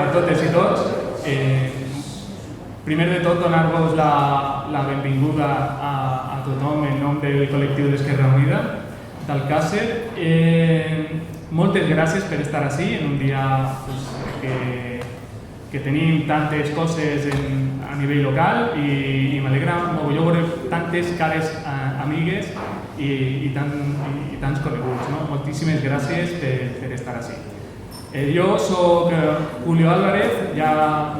a totes i tots. Primer de tot, donar-vos la benvinguda a tothom en nom del col·lectiu d'Esquerra Unida d'Alcàsser. Moltes gràcies per estar ací en un dia que tenim tantes coses a nivell local i m'alegra molt veure tantes cares amigues i tants coneguts. Moltíssimes gràcies per estar ací. Jo soc Julio Álvarez, ja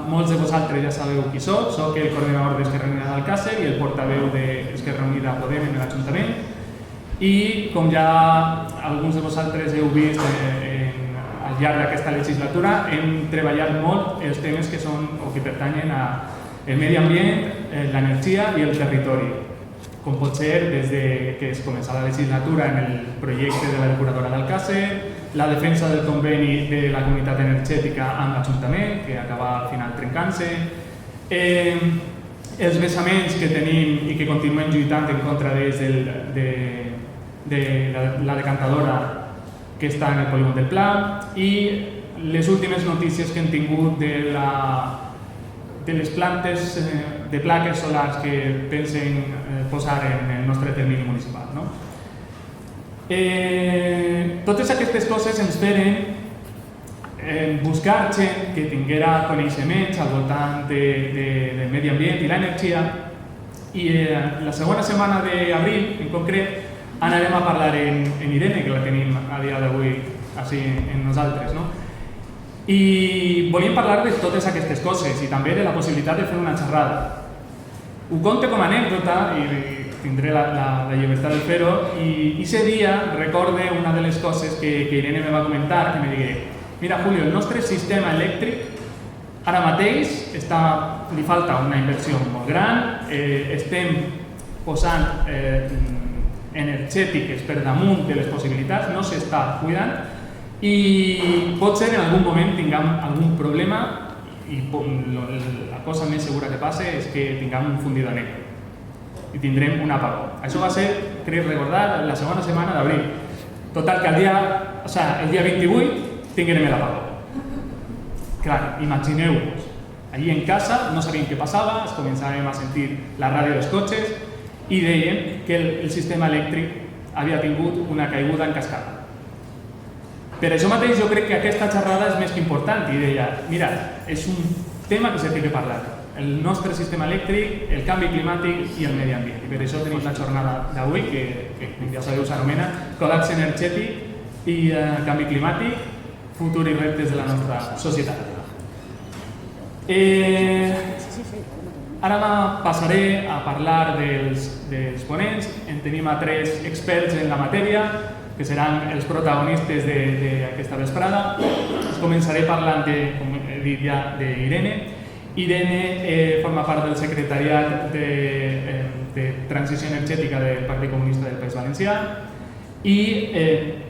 molts de vosaltres ja sabeu qui soc el coordinador d'Esquerra Unida d'Alcàsser i el portaveu d'Esquerra Unida Podem en l'Ajuntament. I com ja alguns de vosaltres heu vist al llarg d'aquesta legislatura, hem treballat molt els temes que són o que pertanyen al medi ambient, l'energia i el territori. Com pot ser des que es comença la legislatura en el projecte de la depuradora d'Alcàsser, la defensa del conveni de la comunitat energètica amb l'Ajuntament, que acaba al final trencant-se, els vessaments que tenim i que continuem lluitant en contra de la decantadora que està en el polígon del Pla i les últimes notícies que hem tingut de les plantes de plaques solars que pensen posar en el nostre termini municipal. Totes aquestes coses ens feren buscar gent que tinguera coneixements al voltant del medi ambient i l'energia i la segona setmana d'abril, en concret, anarem a parlar en Irene, que la tenim a dia d'avui així en nosaltres. I volíem parlar de totes aquestes coses i també de la possibilitat de fer una xerrada. Ho conto com a anècdota i tindré la llibertat de fer-ho i ese dia recorde una de les coses que Irene me va comentar, que me digué: mira Julio, el nostre sistema elèctric ara mateix li falta una inversió molt gran, estem posant energètiques per damunt de les possibilitats, no s'està cuidant i pot ser en algun moment tinguem algun problema i la cosa més segura que passa és que tinguem un fundido negre i tindrem un apagó. Això va ser, crec recordar, la segona setmana d'abril. Total, que el dia 28 tinguem l'apagó. Clar, imagineu-vos, allí en casa no sabíem què passava, es començàvem a sentir la ràdio dels cotxes i deien que el sistema elèctric havia tingut una caiguda en cascada. Per això mateix jo crec que aquesta xerrada és més que important i deia, mira, és un tema que s'ha de parlar, el nostre sistema elèctric, el canvi climàtic i el medi ambient. I per això tenim la jornada d'avui, que ja sabeu s'anomena Col·lapse energètic i canvi climàtic, futur i reptes de la nostra societat. Ara passaré a parlar dels ponents. En tenim a 3 experts en la matèria, que seran els protagonistes d'aquesta vesprada. Començaré parlant, com he dit ja, d'Irene. Irene forma part del secretariat de transició energètica del Partit Comunista del País Valencià i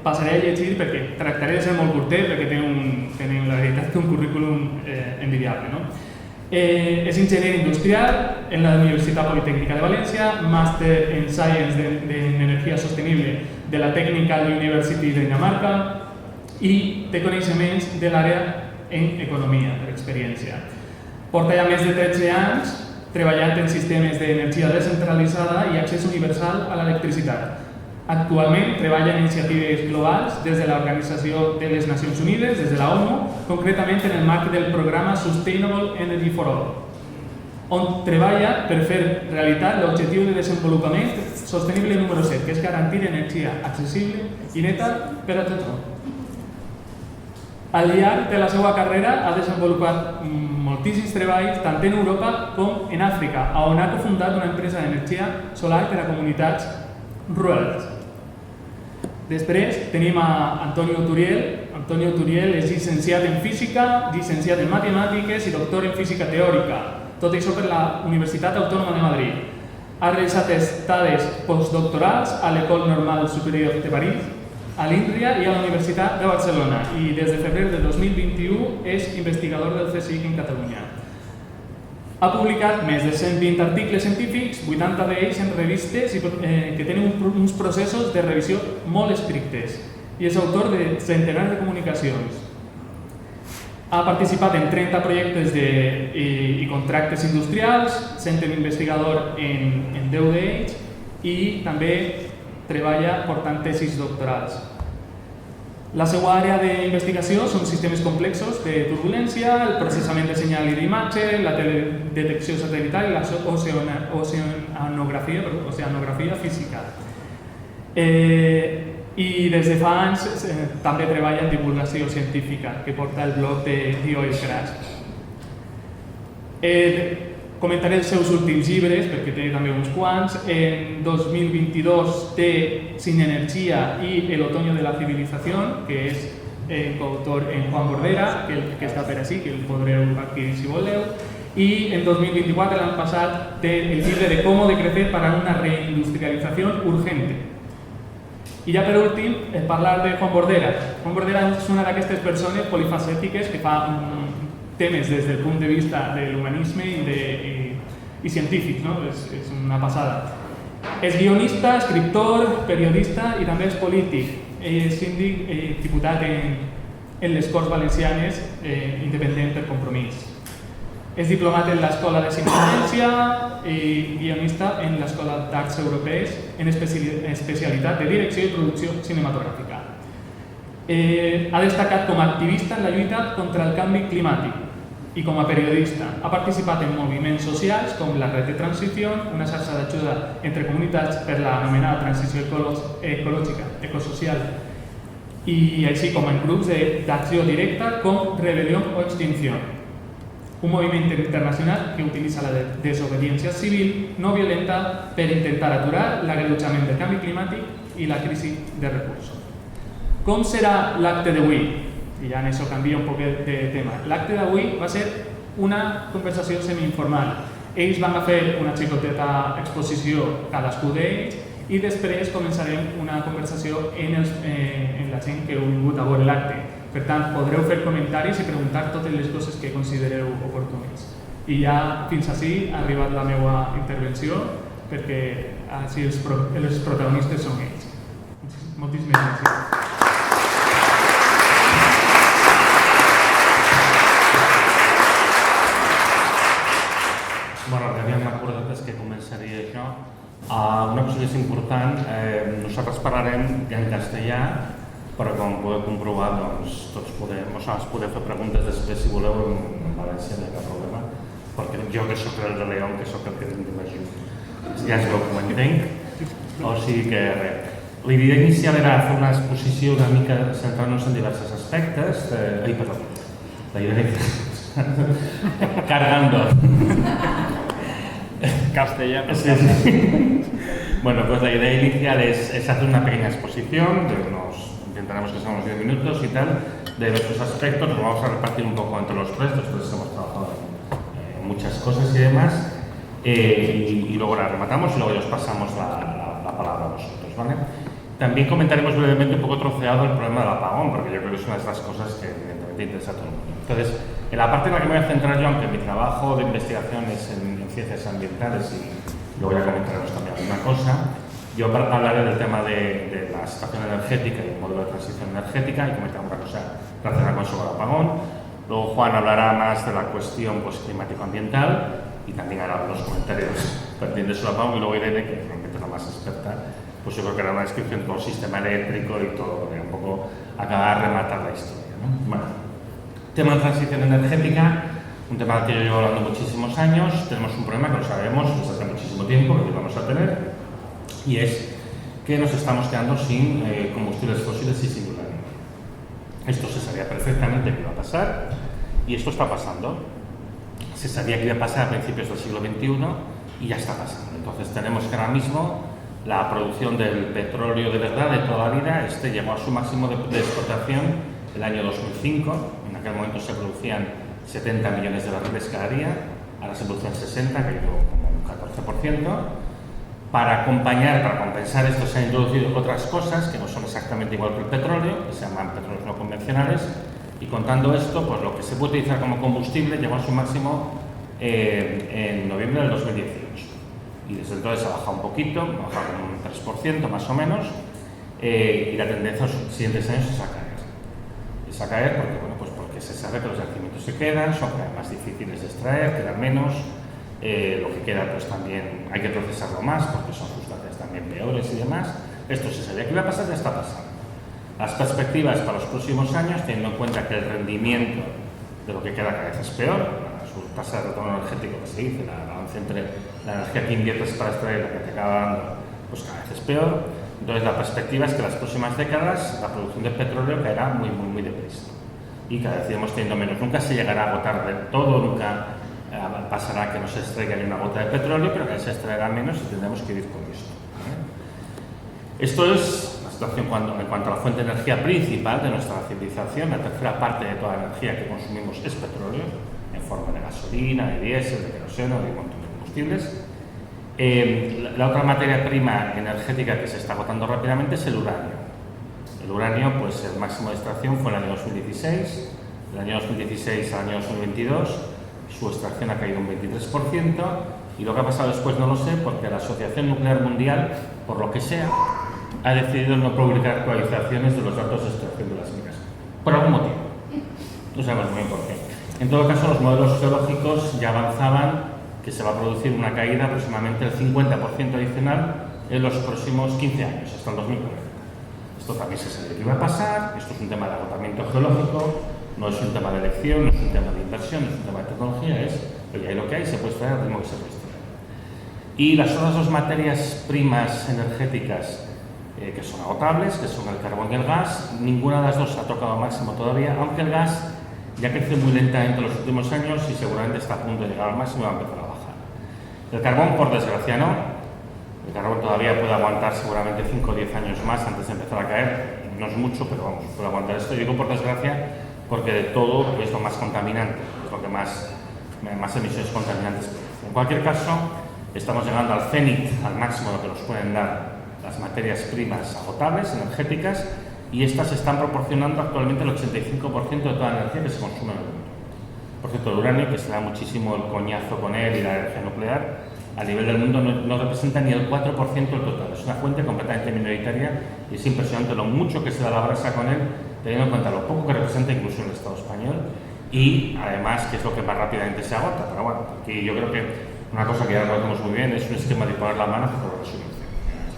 passaré a llegir perquè tractaré de ser molt curtet perquè tenen la veritat un currículum envidiable. És enginyer industrial en la Universitat Politècnica de València, màster en Science d'Energia Sostenible de la Technical University de Dinamarca i té coneixements de l'àrea en economia, per experiència. Porta ja més de 13 anys treballant en sistemes d'energia descentralitzada i accés universal a l'electricitat. Actualment treballa en iniciatives globals des de l'Organització de les Nacions Unides, des de la ONU, concretament en el marc del programa Sustainable Energy for All, on treballa per fer realitat l'objectiu de desenvolupament sostenible número 7, que és garantir energia accessible i neta per a tothom. Al llarg de la seva carrera ha desenvolupat moltíssims treballs tant en Europa com en Àfrica, on ha cofundat una empresa d'energia solar per a comunitats rurals. Després tenim a Antonio Turiel. Antonio Turiel és llicenciat en física, llicenciat en matemàtiques i doctor en física teòrica, tot això per la Universitat Autònoma de Madrid. Ha realitzat estades postdoctorals a l'École Normale Supérieure de París, a l'INRIA i a la Universitat de Barcelona i des de febrer de 2021 és investigador del CSIC en Catalunya. Ha publicat més de 120 articles científics, 80 d'ells en revistes que tenen uns processos de revisió molt estrictes i és autor de centenars de comunicacions. Ha participat en 30 projectes i contractes industrials, sent investigador en 10 d'ells i també treballa portant tesis doctorals. La seva àrea d'investigació són sistemes complexos de turbulència, el processament de senyal i d'imatge, la detecció satelital i l'oceanografia física. I des de fa anys també treballa en divulgació científica, que porta el blog de The Oil Crash. Comentaré els seus últims llibres, perquè té també uns quants. En 2022 té Sin Energía i El otoño de la civilización, que és coautor en Juan Bordera, que està per així, que el podreu adquirir si voleu. I en 2024, l'any passat, té el llibre de Cómo decrecer para una reindustrialización urgente. I ja per últim, parlar de Juan Bordera. Juan Bordera és una d'aquestes persones polifacètiques que fa temes des del punt de vista de l'humanisme i científic, no? És una passada. És guionista, escriptor, periodista i també és polític. És síndic, diputat en les Corts Valencianes, independent per compromís. És diplomat en l'Escola de Ciència i guionista en l'Escola d'Arts Europees en especialitat de direcció i producció cinematogràfica. Ha destacat com a activista en la lluita contra el canvi climàtic i com a periodista. Ha participat en moviments socials com la Red de Transició, una xarxa d'ajuda entre comunitats per l'anomenada transició ecològica, ecosocial, i així com en grups d'acció directa com Rebelión o Extinción, un moviment internacional que utilitza la desobediència civil no violenta per intentar aturar l'agreujament del canvi climàtic i la crisi de recursos. Com serà l'acte d'avui? I ja en això canvia un poc de tema. L'acte d'avui va ser una conversació semi-informal. Ells van fer una xicoteta exposició cadascú d'ells i després començarem una conversació en la gent que heu vingut a veure l'acte. Per tant, podreu fer comentaris i preguntar totes les coses que considereu oportunes. I ja fins ací ha arribat la meva intervenció, perquè així els protagonistes són ells. Moltíssimes gràcies. Bueno, ja havíem acordat que començaria això. Una cosa que és important, nosaltres parlarem ja en castellà, però com podeu comprovar, doncs, tots es podeu fer preguntes després, si voleu, en valencià, no hi ha cap problema, perquè jo que soc el de León, que soc el que tinc d'imagí, ja es veu com entenc, o sigui que res. La idea inicial era fer una exposició una mica centrant-nos en diversos aspectes. La idea cargando. Castellano. Sí. Bueno, pues la idea inicial es hacer una pequeña exposición, intentaremos que sean unos 10 minutos y tal, de nuestros aspectos. Nos vamos a repartir un poco entre los tres, entonces hemos trabajado en muchas cosas y demás, y luego la rematamos y luego ya os pasamos la palabra a vosotros, ¿vale? También comentaremos brevemente un poco troceado el problema del apagón, porque yo creo que es una de las cosas que evidentemente interesa a todo el mundo. Entonces, en la parte en la que me voy a centrar yo, aunque mi trabajo de investigación es en ciencias ambientales y luego ya comentaremos también alguna cosa, yo hablaré del tema de la situación energética y el modelo de transición energética y comentar una cosa relacionada con sobre el apagón. Luego Juan hablará más de la cuestión climático-ambiental y también hará unos comentarios pertinentes sobre el apagón, y luego Irene, que realmente es la más experta, pues yo creo que hará una descripción de todo el sistema eléctrico y todo, un poco acabar de rematar la historia, ¿no? Bueno, tema de transición energética, un tema que yo llevo hablando muchísimos años. Tenemos un problema que lo sabemos desde hace muchísimo tiempo, que vamos a tener, y es que nos estamos quedando sin combustibles fósiles y sin uranio. Esto se sabía perfectamente que iba a pasar, y esto está pasando. Se sabía que iba a pasar a principios del siglo XXI y ya está pasando. Entonces tenemos que ahora mismo la producción del petróleo de verdad de toda la vida llegó a su máximo de explotación el año 2005. En aquel momento se producían 70 millones de barriles cada día, ahora se producen 60, que ha ido como un 14%. Para compensar esto se han introducido otras cosas que no son exactamente igual que el petróleo, que se llaman petróleos no convencionales, y contando esto, pues lo que se puede utilizar como combustible llegó a su máximo en noviembre del 2018. Y desde entonces ha bajado un poquito, ha bajado un 3% más o menos, y la tendencia en los siguientes años es a caer. Es a caer porque porque se sabe que los yacimientos se quedan, son cada vez más difíciles de extraer, quedan menos, lo que queda pues también hay que procesarlo más porque son sustancias también peores y demás. Esto se sabía que iba a pasar, ya está pasando. Las perspectivas para los próximos años, teniendo en cuenta que el rendimiento de lo que queda cada vez es peor, su tasa de retorno energético que se dice, la balance entre la energía que inviertes para extraer y la que te acaba dando, pues cada vez es peor. Entonces la perspectiva es que en las próximas décadas la producción de petróleo caerá muy deprisa. Y cada vez iremos teniendo menos. Nunca se llegará a agotar del todo, nunca pasará que no se extraiga ni una gota de petróleo, pero que se extraerá menos y tendremos que vivir con esto. Esto es la situación en cuanto a la fuente de energía principal de nuestra civilización. La tercera parte de toda la energía que consumimos es petróleo, en forma de gasolina, de diésel, de queroseno, de un montón de combustibles. La otra materia prima energética que se está agotando rápidamente es el uranio. El uranio, pues el máximo de extracción fue en el año 2016. Del año 2016 al año 2022 su extracción ha caído un 23%, y lo que ha pasado después no lo sé, porque la Asociación Nuclear Mundial, por lo que sea, ha decidido no publicar actualizaciones de los datos de extracción de las minas. Por algún motivo. No sabemos muy bien por qué. En todo caso, los modelos geológicos ya avanzaban que se va a producir una caída aproximadamente del 50% adicional en los próximos 15 años, hasta el 2040. Esto también se sabía que iba a pasar. Esto es un tema de agotamiento geológico, no es un tema de elección, no es un tema de inversión, no es un tema de tecnología, oye, hay lo que hay, se puede extraer al ritmo que se puede extraer. Y las otras dos materias primas energéticas que son agotables, que son el carbón y el gas, ninguna de las dos ha tocado máximo todavía, aunque el gas ya crece muy lentamente en los últimos años y seguramente está a punto de llegar al máximo y va a empezar a bajar. El carbón, por desgracia, no. El carbón todavía puede aguantar seguramente 5 o 10 años más antes de empezar a caer. No es mucho, pero vamos, puede aguantar esto. Y digo por desgracia porque de todo es lo más contaminante, es lo que más emisiones contaminantes produce. En cualquier caso, estamos llegando al cenit, al máximo de lo que nos pueden dar las materias primas agotables, energéticas, y estas están proporcionando actualmente el 85% de toda la energía que se consume en el mundo. Por cierto, el uranio, que se da muchísimo el coñazo con él y la energía nuclear, a nivel del mundo no representa ni el 4% del total. Es una fuente completamente minoritaria y es impresionante lo mucho que se da la brasa con él, teniendo en cuenta lo poco que representa incluso en el Estado español y además que es lo que más rápidamente se agota. Pero bueno, aquí yo creo que una cosa que ya conocemos muy bien es un esquema de poner la mano por resumen.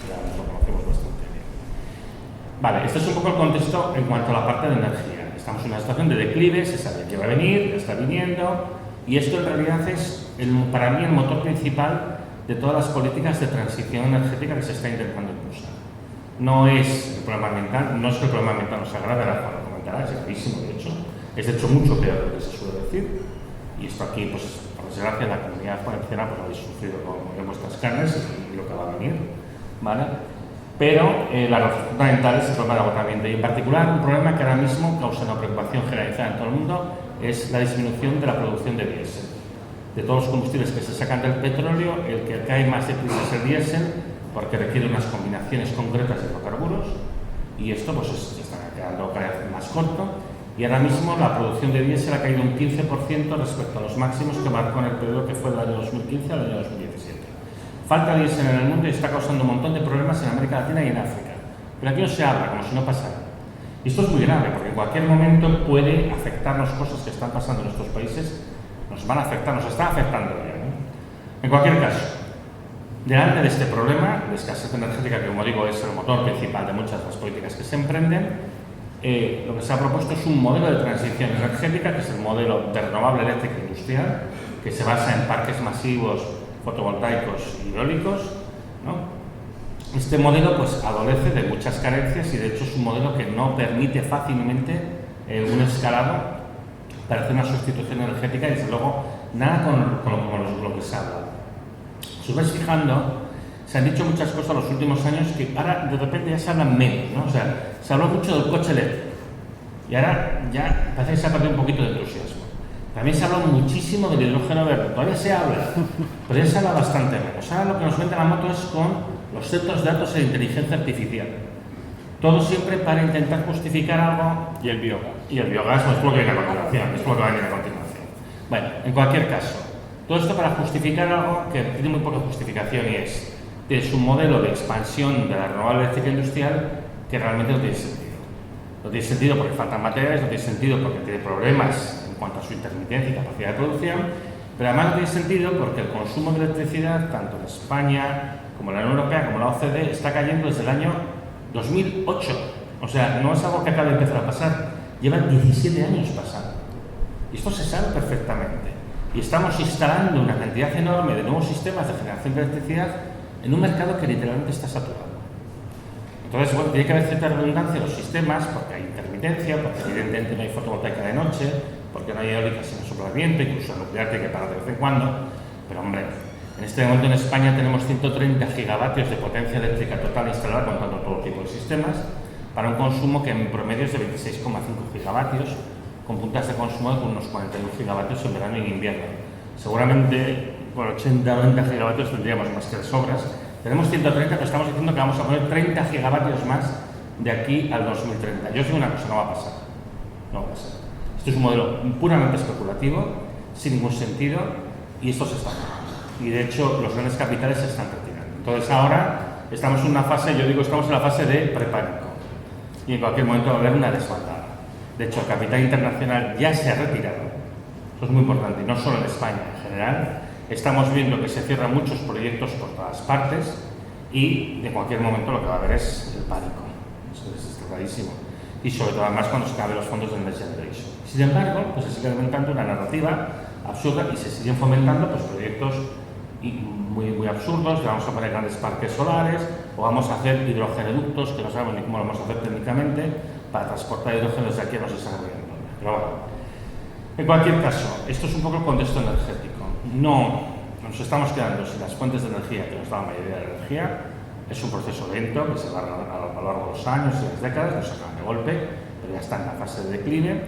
Ya lo conocemos bastante bien. Vale, este es un poco el contexto en cuanto a la parte de energía. Estamos en una situación de declive, se sabe que va a venir, ya está viniendo, y esto en realidad es para mí el motor principal de todas las políticas de transición energética que se está intentando impulsar. No es el problema ambiental, no es que el problema ambiental nos agrade, ahora lo comentará, es gravísimo de hecho, es de hecho mucho peor de lo que se suele decir, y esto aquí, pues por desgracia, la comunidad valenciana pues lo habéis sufrido en vuestras carnes y lo que va a venir, ¿vale? Pero la razón fundamental es el problema de agotamiento y en particular un problema que ahora mismo causa una preocupación generalizada en todo el mundo es la disminución de la producción de diésel. De todos los combustibles que se sacan del petróleo, el que cae más deprisa es el diésel porque requiere unas combinaciones concretas de hidrocarburos y esto pues se está quedando cada vez más corto y ahora mismo la producción de diésel ha caído un 15% respecto a los máximos que marcó en el periodo que fue del año 2015 al año 2017. Falta diésel en el mundo y está causando un montón de problemas en América Latina y en África. Pero aquí no se habla, como si no pasara. Y esto es muy grave, porque en cualquier momento puede afectarnos cosas que están pasando en nuestros países, nos van a afectar, nos está afectando ya, ¿no? En cualquier caso, delante de este problema de escasez energética, que como digo es el motor principal de muchas de las políticas que se emprenden, lo que se ha propuesto es un modelo de transición energética, que es el modelo de renovable eléctrica industrial, que se basa en parques masivos fotovoltaicos y eólicos, ¿no? Este modelo pues adolece de muchas carencias y de hecho es un modelo que no permite fácilmente un escalado para hacer una sustitución energética y desde luego nada con lo que se habla. Si os vais fijando, se han dicho muchas cosas en los últimos años que ahora de repente ya se hablan menos, ¿no? O sea, se habló mucho del coche eléctrico y ahora ya parece que se ha perdido un poquito de entusiasmo. También se habla muchísimo del hidrógeno verde, todavía se habla, pero ya se habla bastante menos. Ahora lo que nos vende la moto es con los centros de datos de inteligencia artificial. Todo siempre para intentar justificar algo. Y el biogás. Y el biogás no es lo que viene a continuación, es lo que va a venir a continuación. Bueno, en cualquier caso, todo esto para justificar algo que tiene muy poca justificación y es un modelo de expansión de la renovable eléctrica industrial que realmente no tiene sentido. No tiene sentido porque faltan materiales, no tiene sentido porque tiene problemas en cuanto a su intermitencia y capacidad de producción, pero además no tiene sentido porque el consumo de electricidad, tanto en España como en la Unión Europea, como en la OCDE, está cayendo desde el año 2008. O sea, no es algo que acaba de empezar a pasar, llevan 17 años pasando. Y esto se sabe perfectamente. Y estamos instalando una cantidad enorme de nuevos sistemas de generación de electricidad en un mercado que literalmente está saturado. Entonces, bueno, tiene que haber cierta redundancia en los sistemas, porque hay intermitencia, porque evidentemente no hay fotovoltaica de noche, porque no hay eólica sin soplamiento, incluso el nuclear tiene que parar de vez en cuando. Pero, hombre, en este momento en España tenemos 130 gigavatios de potencia eléctrica total instalada contando todo tipo de sistemas, para un consumo que en promedio es de 26,5 gigavatios, con puntas de consumo de unos 41 gigavatios en verano y en invierno. Seguramente por 80 o 90 gigavatios tendríamos más que de sobras. Tenemos 130, pero estamos diciendo que vamos a poner 30 gigavatios más de aquí al 2030. Yo os digo una cosa, no va a pasar. No va a pasar. Esto es un modelo puramente especulativo, sin ningún sentido, y esto se está acabando. Y de hecho, los grandes capitales se están retirando. Entonces ahora estamos en una fase, yo digo, estamos en la fase de prepánico. Y en cualquier momento va a haber una desbandada. De hecho, el capital internacional ya se ha retirado. Eso es muy importante, y no solo en España, en general. Estamos viendo que se cierran muchos proyectos por todas partes y de cualquier momento lo que va a haber es el pánico. Eso es clarísimo. Y sobre todo además cuando se acaben los fondos del Next Generation. Sin embargo, pues se sigue alimentando una narrativa absurda y se siguen fomentando pues, proyectos muy absurdos, que vamos a poner grandes parques solares o vamos a hacer hidrogeneductos que no sabemos ni cómo lo vamos a hacer técnicamente para transportar hidrógeno desde aquí a no se sabe bien dónde. Pero bueno, en cualquier caso, esto es un poco el contexto energético. No nos estamos quedando sin las fuentes de energía que nos da la mayoría de la energía. Es un proceso lento que se va a lo largo de los años y las décadas, no se acaba de golpe, pero ya está en la fase de declive.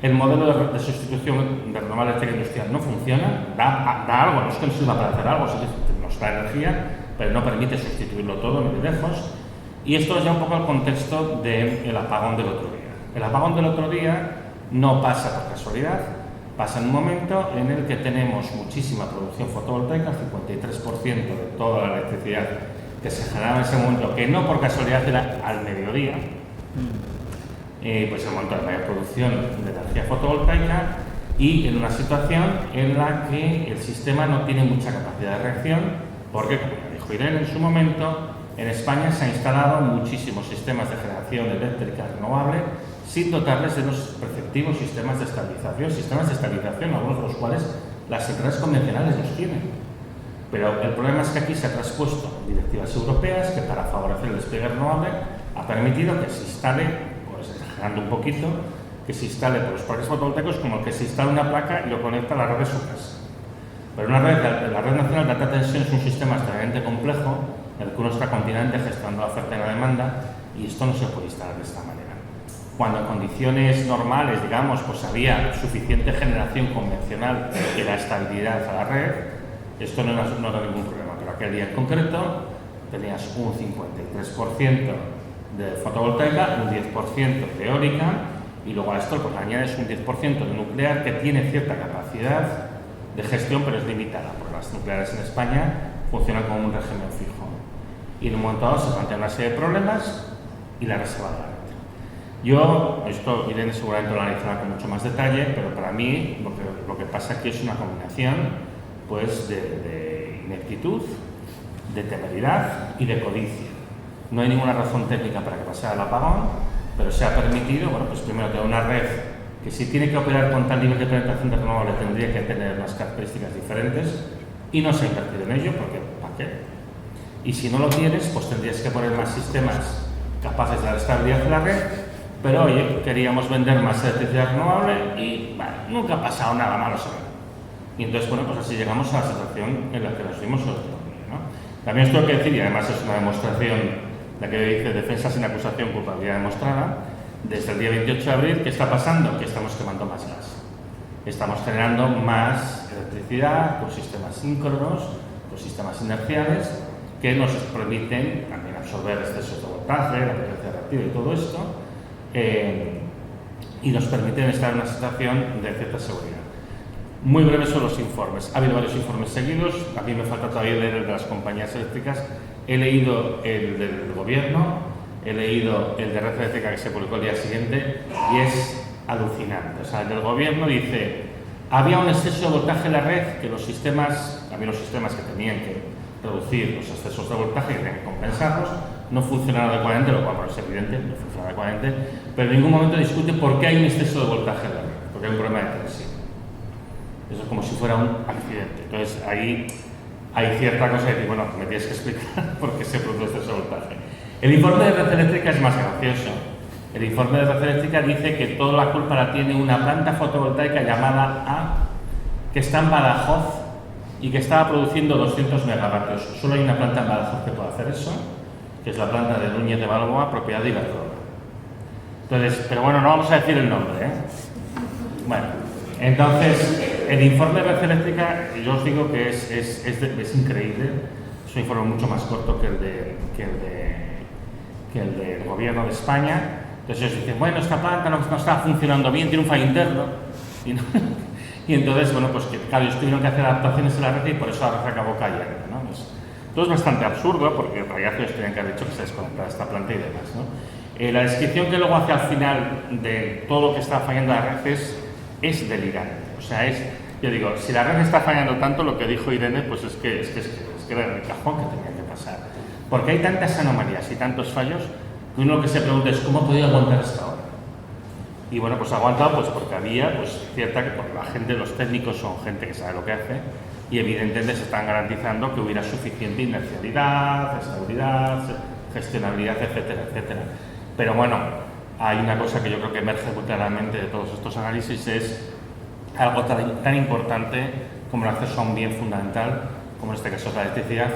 El modelo de sustitución de renovable eléctrica industrial no funciona, da algo, no es que nos sirva para hacer algo, sí que nos da energía, pero no permite sustituirlo todo ni de lejos. Y esto es ya un poco el contexto del apagón del otro día. El apagón del otro día no pasa por casualidad, pasa en un momento en el que tenemos muchísima producción fotovoltaica, el 53% de toda la electricidad que se generaba en ese momento, que no por casualidad era al mediodía, pues el momento de mayor producción de energía fotovoltaica y en una situación en la que el sistema no tiene mucha capacidad de reacción, porque, como ya dijo Irene en su momento, en España se han instalado muchísimos sistemas de generación eléctrica renovable sin dotarles de los preceptivos sistemas de estabilización, algunos de los cuales las empresas convencionales los tienen. Pero el problema es que aquí se ha traspuesto directivas europeas que para favorecer el despliegue renovable ha permitido que se instale, pues exagerando un poquito, que se instale por los parques fotovoltaicos como el que se instala una placa y lo conecta a la red de su casa. Pero la red nacional de alta tensión es un sistema extremadamente complejo en el que uno está continuamente gestionando la oferta y la demanda y esto no se puede instalar de esta manera. Cuando en condiciones normales, digamos, pues había suficiente generación convencional que da estabilidad a la red, esto no era ningún problema, pero aquel día en concreto tenías un 53% de fotovoltaica, un 10% de eólica y luego a esto pues añades un 10% de nuclear que tiene cierta capacidad de gestión pero es limitada, porque las nucleares en España funcionan como un régimen fijo. Y en un momento dado se plantean una serie de problemas y la red se va a dar. Yo, esto Irene seguramente lo analizará con mucho más detalle, pero para mí lo que pasa aquí es una combinación pues de ineptitud, de temeridad y de codicia. No hay ninguna razón técnica para que pasara el apagón, pero se ha permitido, bueno, pues primero tener una red que si tiene que operar con tal nivel de penetración de renovable tendría que tener unas características diferentes y no se ha invertido en ello porque ¿para qué? Y si no lo tienes, pues tendrías que poner más sistemas capaces de dar estabilidad a la red, pero oye, queríamos vender más electricidad renovable y bueno, nunca ha pasado nada malo sobre él. Y entonces, bueno, pues así llegamos a la situación en la que nos vimos el otro día, ¿no? También os tengo que decir, y además es una demostración, la que dice defensa sin acusación, culpabilidad demostrada, desde el día 28 de abril, ¿qué está pasando? Que estamos quemando más gas. Estamos generando más electricidad con sistemas síncronos, con sistemas inerciales, que nos permiten también absorber excesos de voltaje, la potencia reactiva y todo esto, y nos permiten estar en una situación de cierta seguridad. Muy breves son los informes. Ha habido varios informes seguidos. A mí me falta todavía leer el de las compañías eléctricas. He leído el del gobierno. he leído el de Red Eléctrica que se publicó el día siguiente y es alucinante. O sea, el del gobierno dice, había un exceso de voltaje en la red, que había los sistemas que tenían que reducir los excesos de voltaje, que tenían que compensarlos, no funcionaron adecuadamente, lo cual es evidente, no funciona adecuadamente, pero en ningún momento discute por qué hay un exceso de voltaje en la red, porque hay un problema de tensión. Eso es como si fuera un accidente. Entonces ahí hay cierta cosa de decir, bueno, me tienes que explicar por qué se produce exceso de voltaje. El informe de Red Eléctrica es más gracioso. El informe de Red Eléctrica dice que toda la culpa la tiene una planta fotovoltaica llamada A, que está en Badajoz y que estaba produciendo 200 megavatios. Solo hay una planta en Badajoz que puede hacer eso, que es la planta de Núñez de Balboa, propiedad de Iberdrola. Entonces, pero bueno, no vamos a decir el nombre, ¿eh? Bueno, entonces, el informe de Red Eléctrica, yo os digo que es increíble. Es un informe mucho más corto que el del gobierno de España. Entonces ellos dicen, bueno, esta planta no está funcionando bien, tiene un fallo interno. Y entonces, bueno, pues que claro, ellos tuvieron que hacer adaptaciones en la red y por eso la red acabó cayendo, ¿no? Todo es bastante absurdo porque en realidad ellos tenían que haber dicho que se desconectara esta planta y demás, ¿no? La descripción que luego hace al final de todo lo que está fallando la red es delirante. O sea, yo digo, si la red está fallando tanto, lo que dijo Irene, pues es que era el cajón que tenía que pasar. Porque hay tantas anomalías y tantos fallos que uno lo que se pregunta es ¿cómo ha podido aguantar hasta ahora? Y bueno, pues ha aguantado pues porque había cierta que porque la gente, los técnicos son gente que sabe lo que hace y evidentemente se están garantizando que hubiera suficiente inercialidad, estabilidad, gestionabilidad, etcétera, etcétera. Pero bueno, hay una cosa que yo creo que emerge muy claramente de todos estos análisis, es algo tan importante como el acceso a un bien fundamental, como en este caso es la electricidad,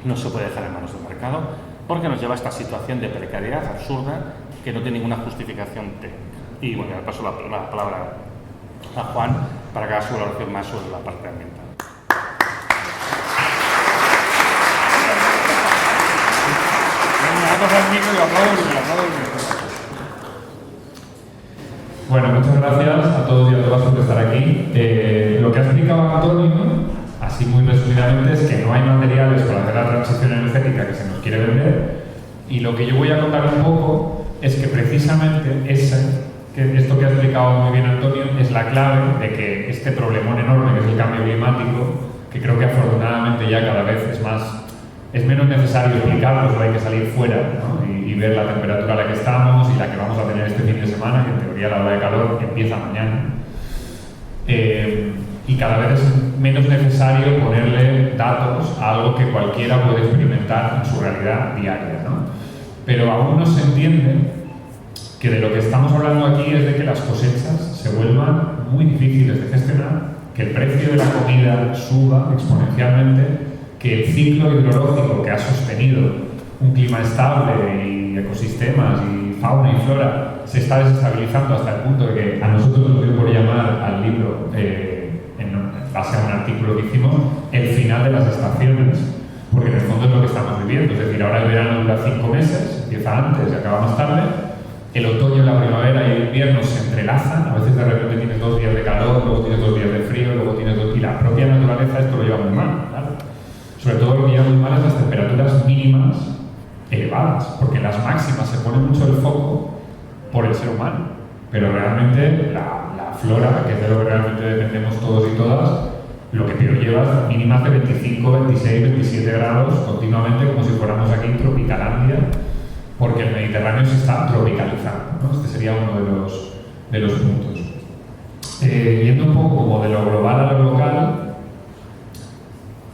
no se puede dejar en manos del mercado, porque nos lleva a esta situación de precariedad absurda que no tiene ninguna justificación técnica. Y bueno, le paso la palabra a Juan para que haga su valoración más sobre la parte ambiental. Bueno, muchas gracias a todos y a todas por estar aquí. Lo que ha explicado Antonio, así muy resumidamente, es que no hay materiales para hacer la transición energética que se nos quiere vender, y lo que yo voy a contar un poco es que precisamente esto que ha explicado muy bien Antonio es la clave de que este problemón enorme que es el cambio climático, que creo que afortunadamente ya cada vez es menos necesario explicarlo, solo hay que salir fuera, ¿no? y ver la temperatura a la que estamos y la que vamos a tener este fin de semana, que en teoría la ola de calor empieza mañana. Y cada vez es menos necesario ponerle datos a algo que cualquiera puede experimentar en su realidad diaria, ¿no? Pero aún no se entiende que de lo que estamos hablando aquí es de que las cosechas se vuelvan muy difíciles de gestionar, que el precio de la comida suba exponencialmente, que el ciclo hidrológico que ha sostenido un clima estable y ecosistemas y fauna y flora se está desestabilizando hasta el punto de que a nosotros nos dio por llamar al libro, en base a un artículo que hicimos, el final de las estaciones, porque en el fondo es lo que estamos viviendo. Es decir, ahora el verano dura 5 meses, empieza antes y acaba más tarde, el otoño, la primavera y el invierno se entrelazan, a veces de repente tienes 2 días de calor, luego tienes 2 días de frío, luego tienes 2 días... Y la propia naturaleza esto lo lleva muy mal, claro. Sobre todo lo que lleva muy mal es las temperaturas mínimas elevadas, porque las máximas se pone mucho el foco por el ser humano, pero realmente la flora, que es de lo que realmente dependemos todos y todas, lo que peor lleva es mínimas de 25, 26, 27 grados continuamente, como si fuéramos aquí en Tropicalandia, porque el Mediterráneo se está tropicalizando, ¿no? Este sería uno de los puntos. Yendo un poco como de lo global a lo local,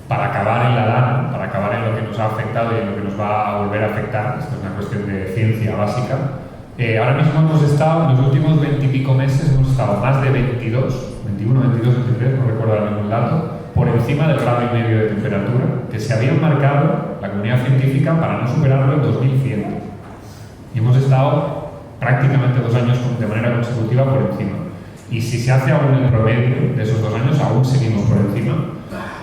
para acabar en la lana, para acabar en lo que nos ha afectado y en lo que nos va a volver a afectar, esto es una cuestión de ciencia básica. Ahora mismo hemos estado, en los últimos 20 y pico meses, hemos estado más de 21, 22, 23, no recuerdo ahora mismo el dato, por encima del grado y medio de temperatura, que se había marcado la comunidad científica para no superarlo en 2100. Y hemos estado prácticamente 2 años de manera consecutiva por encima. Y si se hace aún el promedio de esos 2 años, aún seguimos por encima.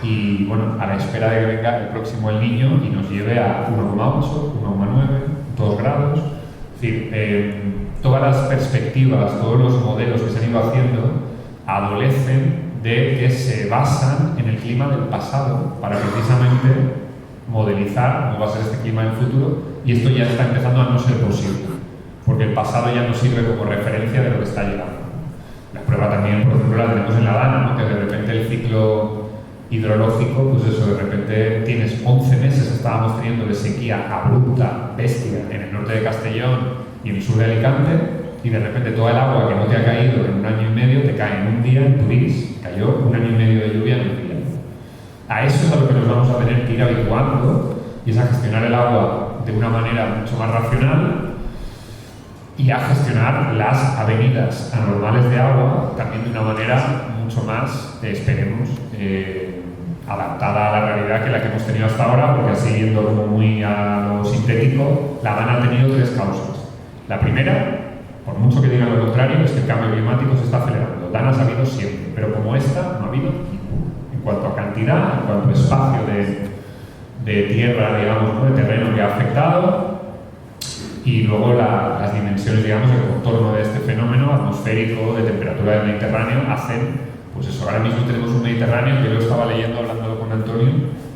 Y bueno, a la espera de que venga el próximo El Niño y nos lleve a 1,8, 1,9, 2 grados. Es decir, todas las perspectivas, todos los modelos que se han ido haciendo adolecen de que se basan en el clima del pasado para precisamente modelizar cómo va a ser este clima en el futuro, y esto ya está empezando a no ser posible, porque el pasado ya no sirve como referencia de lo que está llegando. La prueba también, por ejemplo, la tenemos en La Dana, ¿no? Que de repente el ciclo hidrológico, pues eso, de repente tienes 11 meses, estábamos teniendo de sequía abrupta, bestia, en el norte de Castellón y en el sur de Alicante, y de repente toda el agua que no te ha caído en un año y medio te cae en un día en Turís, cayó un año y medio de lluvia en un día. A eso es a lo que nos vamos a tener que ir habituando, y es a gestionar el agua de una manera mucho más racional y a gestionar las avenidas anormales de agua también de una manera mucho más, esperemos, adaptada a la realidad que la que hemos tenido hasta ahora, porque así yendo como muy a lo sintético, La Dana ha tenido 3 causas. La primera, por mucho que digan lo contrario, es que el cambio climático se está acelerando. Danas ha habido siempre, pero como esta no ha habido ninguna. En cuanto a cantidad, en cuanto a espacio de tierra, digamos, ¿no? De terreno que ha afectado, y luego las dimensiones, digamos, el contorno de este fenómeno atmosférico de temperatura del Mediterráneo hacen, pues eso, ahora mismo tenemos un Mediterráneo que yo lo estaba leyendo hablándolo con Antonio,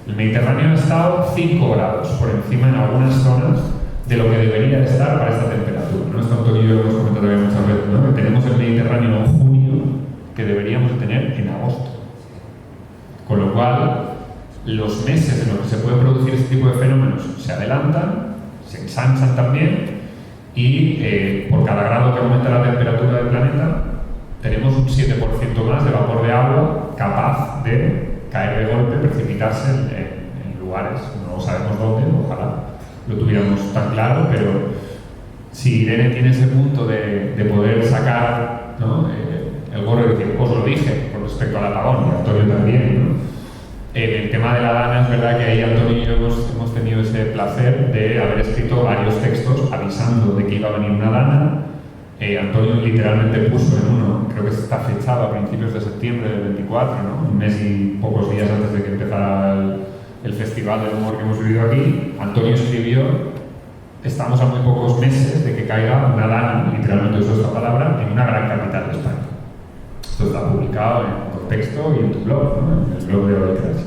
el Mediterráneo ha estado 5 grados por encima en algunas zonas de lo que debería estar para esta temperatura, ¿no? Esto Antonio y yo lo hemos comentado también muchas veces, ¿no? Que tenemos el Mediterráneo en junio que deberíamos de tener en agosto. Con lo cual, los meses en los que se puede producir este tipo de fenómenos se adelantan, se ensanchan también, y por cada grado que aumenta la temperatura del planeta tenemos un 7% más de vapor de agua capaz de caer de golpe, precipitarse en lugares, no sabemos dónde, ojalá lo tuviéramos tan claro, pero si Irene tiene ese punto de poder sacar, ¿no? El gorro y decir, os lo dije con respecto al apagón, y Antonio también, ¿no? En el tema de La Dana es verdad que ahí Antonio y yo hemos tenido ese placer de haber escrito varios textos avisando de que iba a venir una Dana. Antonio literalmente puso en uno, creo que está fechado a principios de septiembre del 24, ¿no? Un mes y pocos días antes de que empezara el festival del humor que hemos vivido aquí. Antonio escribió, estamos a muy pocos meses de que caiga una Dana, literalmente usó esta palabra, en una gran capital de España. Esto está publicado en Contexto y en tu blog, ¿no? En el blog de Oikras.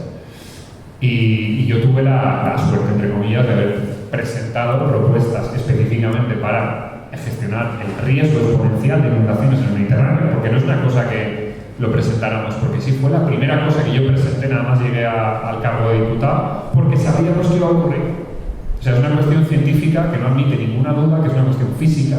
Y yo tuve la suerte, entre comillas, de haber presentado propuestas específicamente para gestionar el riesgo exponencial de inundaciones en el Mediterráneo, porque no es una cosa que lo presentáramos, porque sí fue la primera cosa que yo presenté, nada más llegué al cargo de diputado, porque sabíamos que iba a ocurrir. O sea, es una cuestión científica que no admite ninguna duda, que es una cuestión física,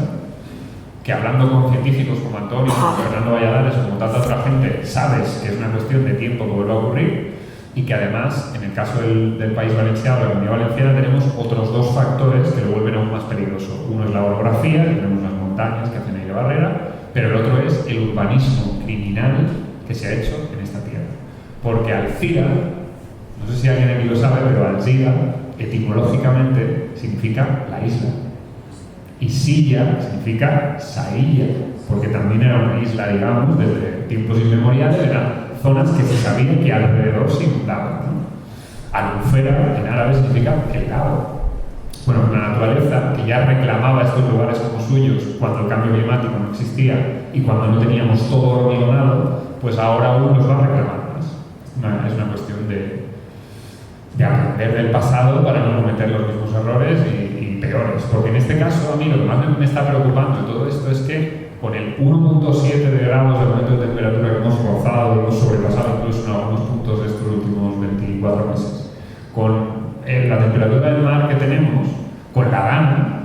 que hablando con científicos como Antonio, como Fernando Valladares, como tanta otra gente, sabes que es una cuestión de tiempo que vuelva a ocurrir, y que además, en el caso del País Valenciano, la Comunidad Valenciana, tenemos otros 2 factores que lo vuelven aún más peligroso. Uno es la orografía, que tenemos unas montañas que hacen ahí de barrera, pero el otro es el urbanismo criminal que se ha hecho en esta tierra. Porque Alzira, no sé si alguien aquí lo sabe, pero Alzira, etimológicamente, significa la isla. Y Silla significa Sailla, porque también era una isla, digamos, desde tiempos inmemoriales, eran zonas que se sabía que alrededor se inundaban, ¿no? Albufera en árabe significa el lago. Bueno, la naturaleza, que ya reclamaba estos lugares como suyos cuando el cambio climático no existía y cuando no teníamos todo hormigonado, pues ahora aún nos va a reclamar más. Es una cuestión de aprender del pasado para no cometer los mismos errores y peores. Porque en este caso, a mí lo que más me está preocupando de todo esto es que con el 1.7 de grados de aumento de temperatura que hemos rozado y hemos sobrepasado incluso en algunos puntos de estos últimos 24 meses, con la temperatura del mar que tenemos, con la Dana,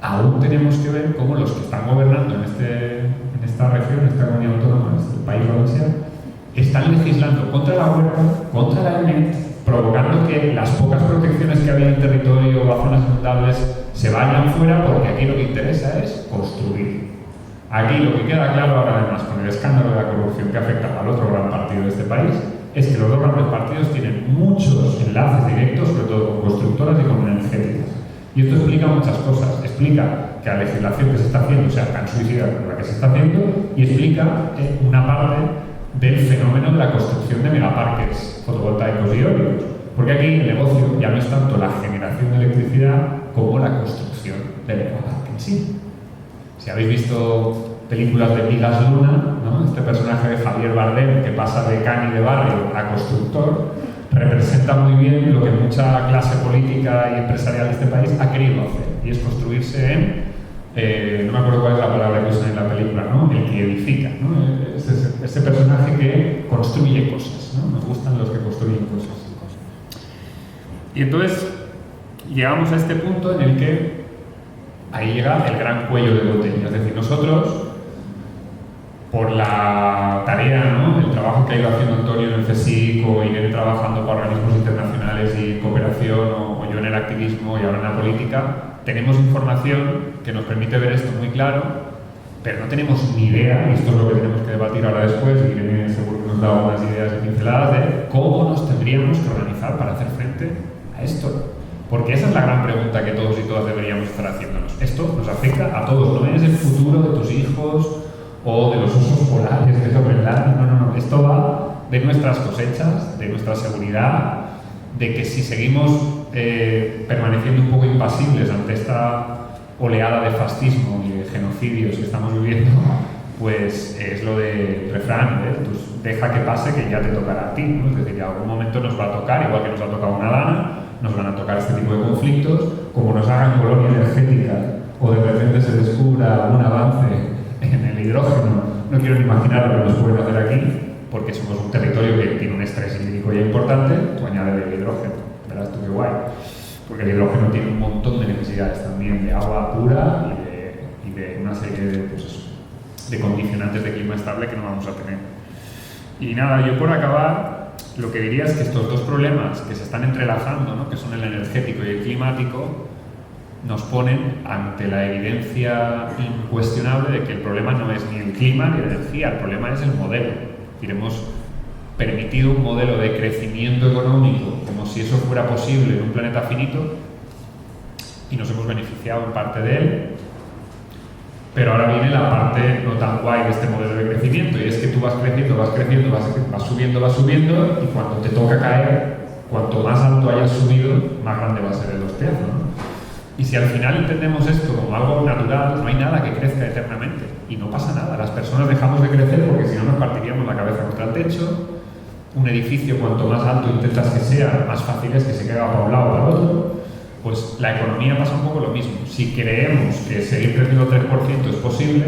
aún tenemos que ver cómo los que están gobernando en esta región, en esta comunidad autónoma, en este país valenciano, están legislando contra la huerta, contra la EMET, provocando que las pocas protecciones que había en territorio o a zonas inundables se vayan fuera, porque aquí lo que interesa es construir. Aquí lo que queda claro ahora, además, con el escándalo de la corrupción que afecta al otro gran partido de este país, es que los 2 grandes partidos tienen muchos enlaces directos, sobre todo con constructoras y con energéticas. Y esto explica muchas cosas. Explica que la legislación que se está haciendo sea tan suicida como la que se está haciendo, y explica una parte del fenómeno de la construcción de megaparques fotovoltaicos y eólicos. Porque aquí el negocio ya no es tanto la generación de electricidad como la construcción del megaparque en sí. Si habéis visto películas de Vigas Luna, ¿no? Este personaje de Javier Bardem que pasa de cani de barrio a constructor, representa muy bien lo que mucha clase política y empresarial de este país ha querido hacer, y es construirse en, no me acuerdo cuál es la palabra que usan en la película, ¿no? El que edifica, ¿no? Ese personaje que construye cosas, ¿no? Nos gustan los que construyen cosas. Y entonces llegamos a este punto en el que ahí llega el gran cuello de botella, es decir, nosotros, por la tarea, ¿no? El trabajo que ha ido haciendo Antonio en el CSIC, o Irene trabajando para organismos internacionales y cooperación, o yo en el activismo y ahora en la política, tenemos información que nos permite ver esto muy claro, pero no tenemos ni idea, y esto es lo que tenemos que debatir ahora después, y Irene seguro que nos da unas ideas y pinceladas de cómo nos tendríamos que organizar para hacer frente a esto. Porque esa es la gran pregunta que todos y todas deberíamos estar haciéndonos. Esto nos afecta a todos, no es el futuro de tus hijos o de los osos polares que Groenlandia, no. Esto va de nuestras cosechas, de nuestra seguridad, de que si seguimos permaneciendo un poco impasibles ante esta oleada de fascismo y de genocidios que estamos viviendo, pues es lo del refrán, pues deja que pase que ya te tocará a ti, ¿no? Es decir, en algún momento nos va a tocar, igual que nos ha tocado una dana, nos van a tocar este tipo de conflictos, como nos hagan colonia energética o de repente se descubra un avance en el hidrógeno. No quiero ni imaginar lo que nos pueden hacer aquí, porque somos un territorio que tiene un estrés hídrico ya importante. Tú añades el hidrógeno, verás tú qué guay, porque el hidrógeno tiene un montón de necesidades también de agua pura y de una serie de, pues eso, de condicionantes de clima estable que no vamos a tener. Y nada, yo por acabar, lo que diría es que estos dos problemas que se están entrelazando, ¿no? Que son el energético y el climático, nos ponen ante la evidencia incuestionable de que el problema no es ni el clima ni la energía, el problema es el modelo. Hemos permitido un modelo de crecimiento económico como si eso fuera posible en un planeta finito y nos hemos beneficiado en parte de él. Pero ahora viene la parte no tan guay de este modelo de crecimiento, y es que tú vas creciendo, vas subiendo, y cuando te toca caer, cuanto más alto hayas subido, más grande va a ser el hostiazo, ¿no? Y si al final entendemos esto como algo natural, no hay nada que crezca eternamente, y no pasa nada. Las personas dejamos de crecer porque si no nos partiríamos la cabeza contra el techo. Un edificio, cuanto más alto intentas que sea, más fácil es que se caiga para un lado o para el otro. Pues la economía pasa un poco lo mismo. Si creemos que seguir creciendo 3% es posible,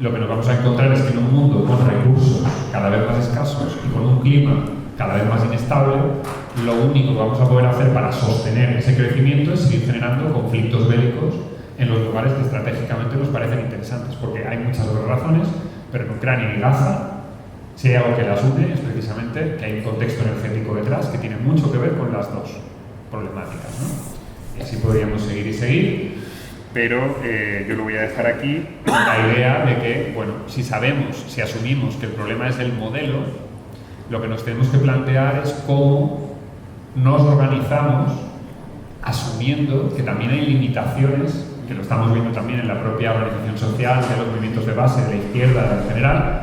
lo que nos vamos a encontrar es que en un mundo con recursos cada vez más escasos y con un clima cada vez más inestable, lo único que vamos a poder hacer para sostener ese crecimiento es seguir generando conflictos bélicos en los lugares que estratégicamente nos parecen interesantes, porque hay muchas otras razones, pero en Ucrania y Gaza, si hay algo que las une, es precisamente que hay un contexto energético detrás que tiene mucho que ver con las dos problemáticas, ¿no? Y así podríamos seguir y seguir, pero yo lo voy a dejar aquí, la idea de que, bueno, si asumimos que el problema es el modelo, lo que nos tenemos que plantear es cómo nos organizamos asumiendo que también hay limitaciones, que lo estamos viendo también en la propia organización social, de los movimientos de base, de la izquierda en general,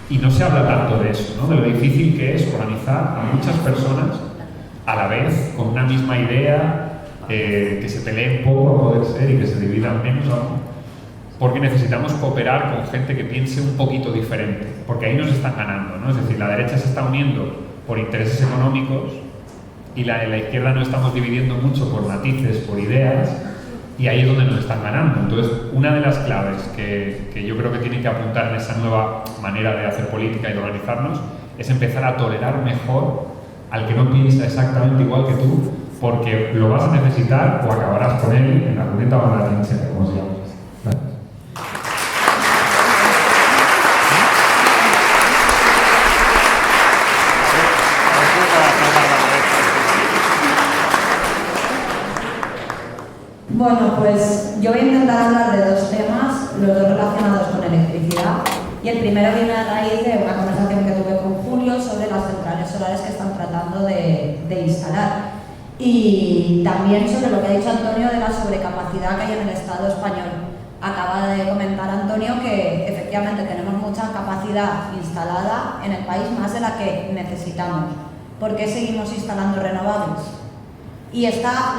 y no se habla tanto de eso, ¿no? De lo difícil que es organizar a muchas personas a la vez, con una misma idea, que se peleen poco a poder ser y que se dividan menos aún, porque necesitamos cooperar con gente que piense un poquito diferente, porque ahí nos están ganando, ¿no? Es decir, la derecha se está uniendo por intereses económicos y la izquierda no estamos dividiendo mucho por matices, por ideas, y ahí es donde nos están ganando. Entonces, una de las claves que yo creo que tiene que apuntar en esa nueva manera de hacer política y de organizarnos es empezar a tolerar mejor al que no piensa exactamente igual que tú, porque lo vas a necesitar o acabarás con él en la cuneta o en la trinchera, como se llama. Gracias. Bueno, pues yo voy a intentar hablar de dos temas, los dos relacionados con electricidad. Y el primero viene a raíz de una conversación que tuve con Julio sobre las centrales solares que están tratando de instalar. Y también sobre lo que ha dicho Antonio de la sobrecapacidad que hay en el Estado español. Acaba de comentar Antonio que efectivamente tenemos mucha capacidad instalada en el país, más de la que necesitamos. ¿Por qué seguimos instalando renovables? Y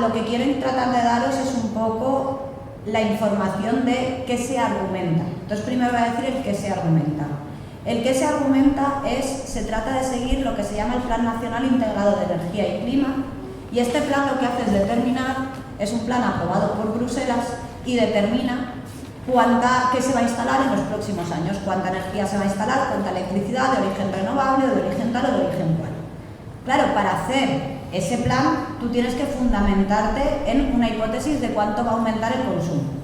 lo que quieren tratar de daros es un poco la información de qué se argumenta. Entonces primero voy a decir el qué se argumenta. El que se argumenta se trata de seguir lo que se llama el Plan Nacional Integrado de Energía y Clima, y este plan lo que hace es determinar, es un plan aprobado por Bruselas y determina qué se va a instalar en los próximos años, cuánta energía se va a instalar, cuánta electricidad de origen renovable, de origen tal o de origen cual. Claro, para hacer ese plan tú tienes que fundamentarte en una hipótesis de cuánto va a aumentar el consumo.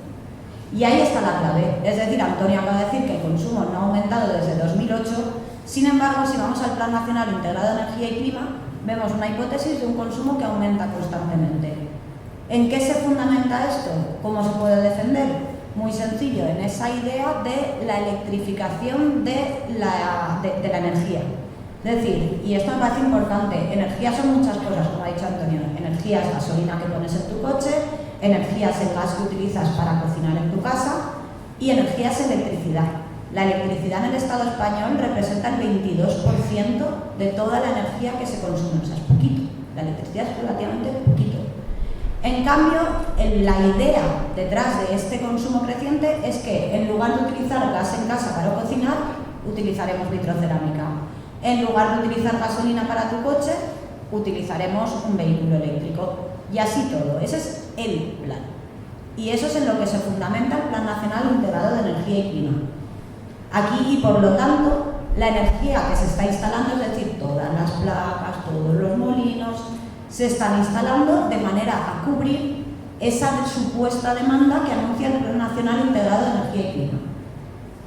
Y ahí está la clave. Es decir, Antonio acaba de decir que el consumo no ha aumentado desde 2008, sin embargo, si vamos al Plan Nacional Integrado de Energía y Clima, vemos una hipótesis de un consumo que aumenta constantemente. ¿En qué se fundamenta esto? ¿Cómo se puede defender? Muy sencillo, en esa idea de la electrificación de la energía. Es decir, y esto me parece importante, energía son muchas cosas, como ha dicho Antonio. Energía es gasolina que pones en tu coche, energía es el gas que utilizas para cocinar en tu casa y energía es electricidad. La electricidad en el Estado español representa el 22% de toda la energía que se consume, o sea, es poquito. La electricidad es relativamente poquito. En cambio, la idea detrás de este consumo creciente es que en lugar de utilizar gas en casa para cocinar, utilizaremos vitrocerámica. En lugar de utilizar gasolina para tu coche, utilizaremos un vehículo eléctrico. Y así todo. Ese es el plan. Y eso es en lo que se fundamenta el Plan Nacional Integrado de Energía y Clima. Aquí, y por lo tanto, la energía que se está instalando, es decir, todas las placas, todos los molinos, se están instalando de manera a cubrir esa supuesta demanda que anuncia el Plan Nacional Integrado de Energía y Clima.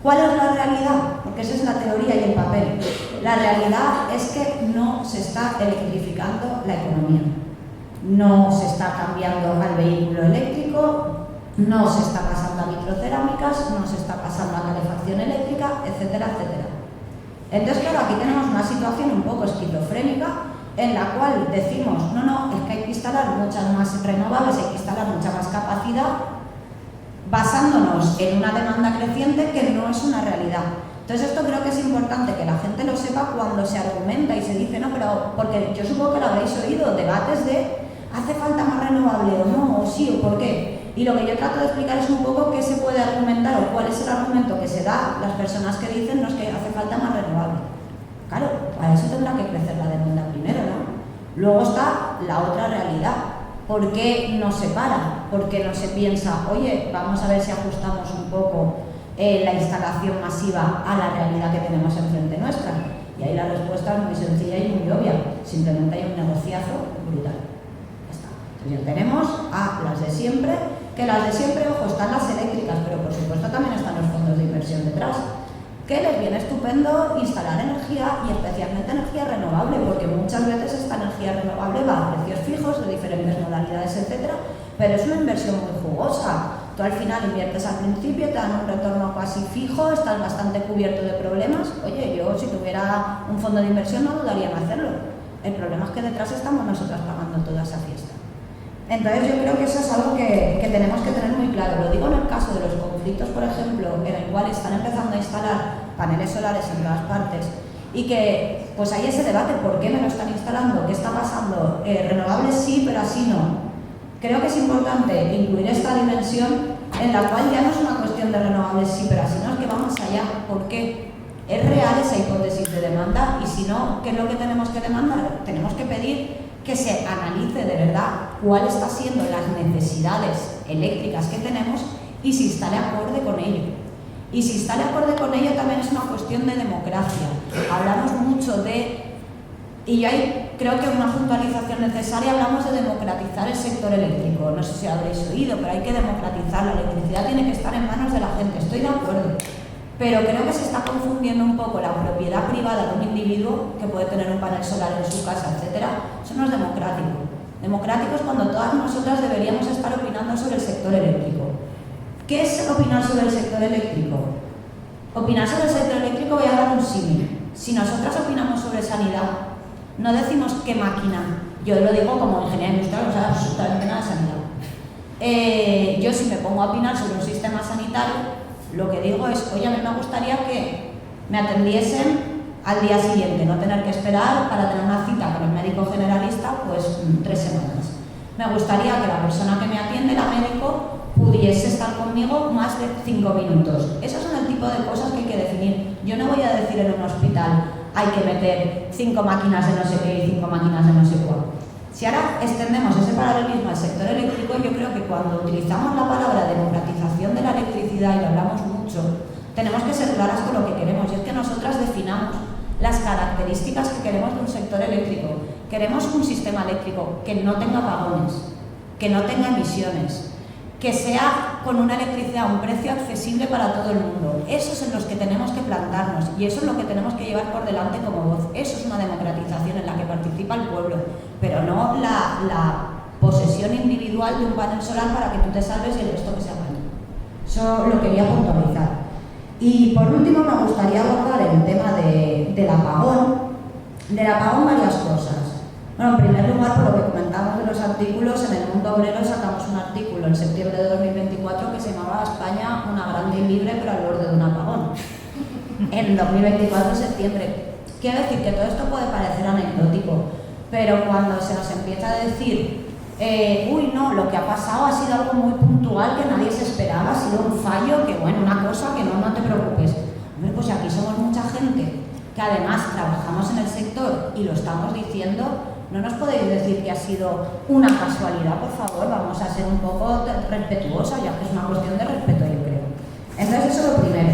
¿Cuál es la realidad? Porque esa es la teoría y el papel. La realidad es que no se está electrificando la economía. No se está cambiando al vehículo eléctrico, no se está pasando a vitrocerámicas, no se está pasando a calefacción eléctrica, etcétera, etcétera. Entonces, claro, aquí tenemos una situación un poco esquizofrénica en la cual decimos, no, es que hay que instalar muchas más renovables, hay que instalar mucha más capacidad, basándonos en una demanda creciente que no es una realidad. Entonces esto creo que es importante que la gente lo sepa cuando se argumenta y se dice, no, pero porque yo supongo que lo habréis oído, debates de ¿hace falta más renovable o no? ¿O sí? ¿O por qué? Y lo que yo trato de explicar es un poco qué se puede argumentar o cuál es el argumento que se da a las personas que dicen no es que hace falta más renovable. Claro, para eso tendrá que crecer la demanda primero, ¿no? Luego está la otra realidad. ¿Por qué no se para? ¿Por qué no se piensa, oye, vamos a ver si ajustamos un poco la instalación masiva a la realidad que tenemos enfrente nuestra? Y ahí la respuesta es muy sencilla y muy obvia. Simplemente hay un negociazo brutal. Ya está. Entonces ya tenemos a las de siempre, que las de siempre, ojo, están las eléctricas, pero por supuesto también están los fondos de inversión detrás. Que les viene estupendo instalar energía y especialmente energía renovable, porque muchas veces esta energía renovable va a precios fijos de diferentes modalidades, etcétera, pero es una inversión muy jugosa. Tú al final inviertes al principio, te dan un retorno casi fijo, estás bastante cubierto de problemas. Oye, yo si tuviera un fondo de inversión no dudaría en hacerlo. El problema es que detrás estamos nosotras pagando toda esa fiesta. Entonces yo creo que eso es algo que tenemos que tener muy claro. Lo digo en el caso de los conflictos, por ejemplo, en el cual están empezando a instalar paneles solares en todas partes y que pues hay ese debate, ¿por qué me lo están instalando? ¿Qué está pasando? Renovables sí, pero así no. Creo que es importante incluir esta dimensión en la cual ya no es una cuestión de renovables sí, pero así no, es que va más allá. ¿Por qué? Es real esa hipótesis de demanda y si no, ¿qué es lo que tenemos que demandar? Tenemos que pedir que se analice de verdad cuáles están siendo las necesidades eléctricas que tenemos y si está de acorde con ello. Y si está de acorde con ello también es una cuestión de democracia. Hablamos mucho de, y yo ahí creo que una puntualización necesaria, hablamos de democratizar el sector eléctrico. No sé si habréis oído, pero hay que democratizar. La electricidad tiene que estar en manos de la gente, estoy de acuerdo. Pero creo que se está confundiendo un poco la propiedad privada de un individuo que puede tener un panel solar en su casa, etcétera. Eso no es democrático. Democrático es cuando todas nosotras deberíamos estar opinando sobre el sector eléctrico. ¿Qué es opinar sobre el sector eléctrico? Opinar sobre el sector eléctrico, voy a dar un símil. Si nosotras opinamos sobre sanidad, no decimos qué máquina. Yo lo digo como ingeniera industrial, o sea, absolutamente nada de sanidad. Yo si me pongo a opinar sobre un sistema sanitario, lo que digo es, oye, a mí me gustaría que me atendiesen al día siguiente, no tener que esperar para tener una cita con el médico generalista, pues 3 semanas. Me gustaría que la persona que me atiende, la médico, pudiera pudiese estar conmigo más de 5 minutos. Esos son el tipo de cosas que hay que definir. Yo no voy a decir en un hospital hay que meter 5 máquinas de no sé qué y 5 máquinas de no sé cuál. Si ahora extendemos ese paralelismo al sector eléctrico, yo creo que cuando utilizamos la palabra democratización de la electricidad y lo hablamos mucho, tenemos que ser claras con lo que queremos, y es que nosotras definamos las características que queremos de un sector eléctrico. Queremos un sistema eléctrico que no tenga apagones, que no tenga emisiones, que sea con una electricidad a un precio accesible para todo el mundo. Eso es en los que tenemos que plantarnos y eso es lo que tenemos que llevar por delante como voz. Eso es una democratización en la que participa el pueblo, pero no la posesión individual de un panel solar para que tú te salves y el resto que se apañe. Eso lo quería puntualizar. Y por último me gustaría abordar el tema del apagón. Del apagón varias cosas. Bueno, en primer lugar, por lo que comentamos de los artículos, en el Mundo Obrero sacamos un artículo en septiembre de 2024 que se llamaba España una grande y libre pero al borde de un apagón. En 2024, septiembre. Quiero decir que todo esto puede parecer anecdótico, pero cuando se nos empieza a decir uy, no, lo que ha pasado ha sido algo muy puntual que nadie se esperaba, ha sido un fallo, que bueno, una cosa que no te preocupes. Hombre, pues aquí somos mucha gente que además trabajamos en el sector y lo estamos diciendo. No nos podéis decir que ha sido una casualidad, por favor, vamos a ser un poco respetuosos, ya que es una cuestión de respeto, yo creo. Entonces, eso es lo primero.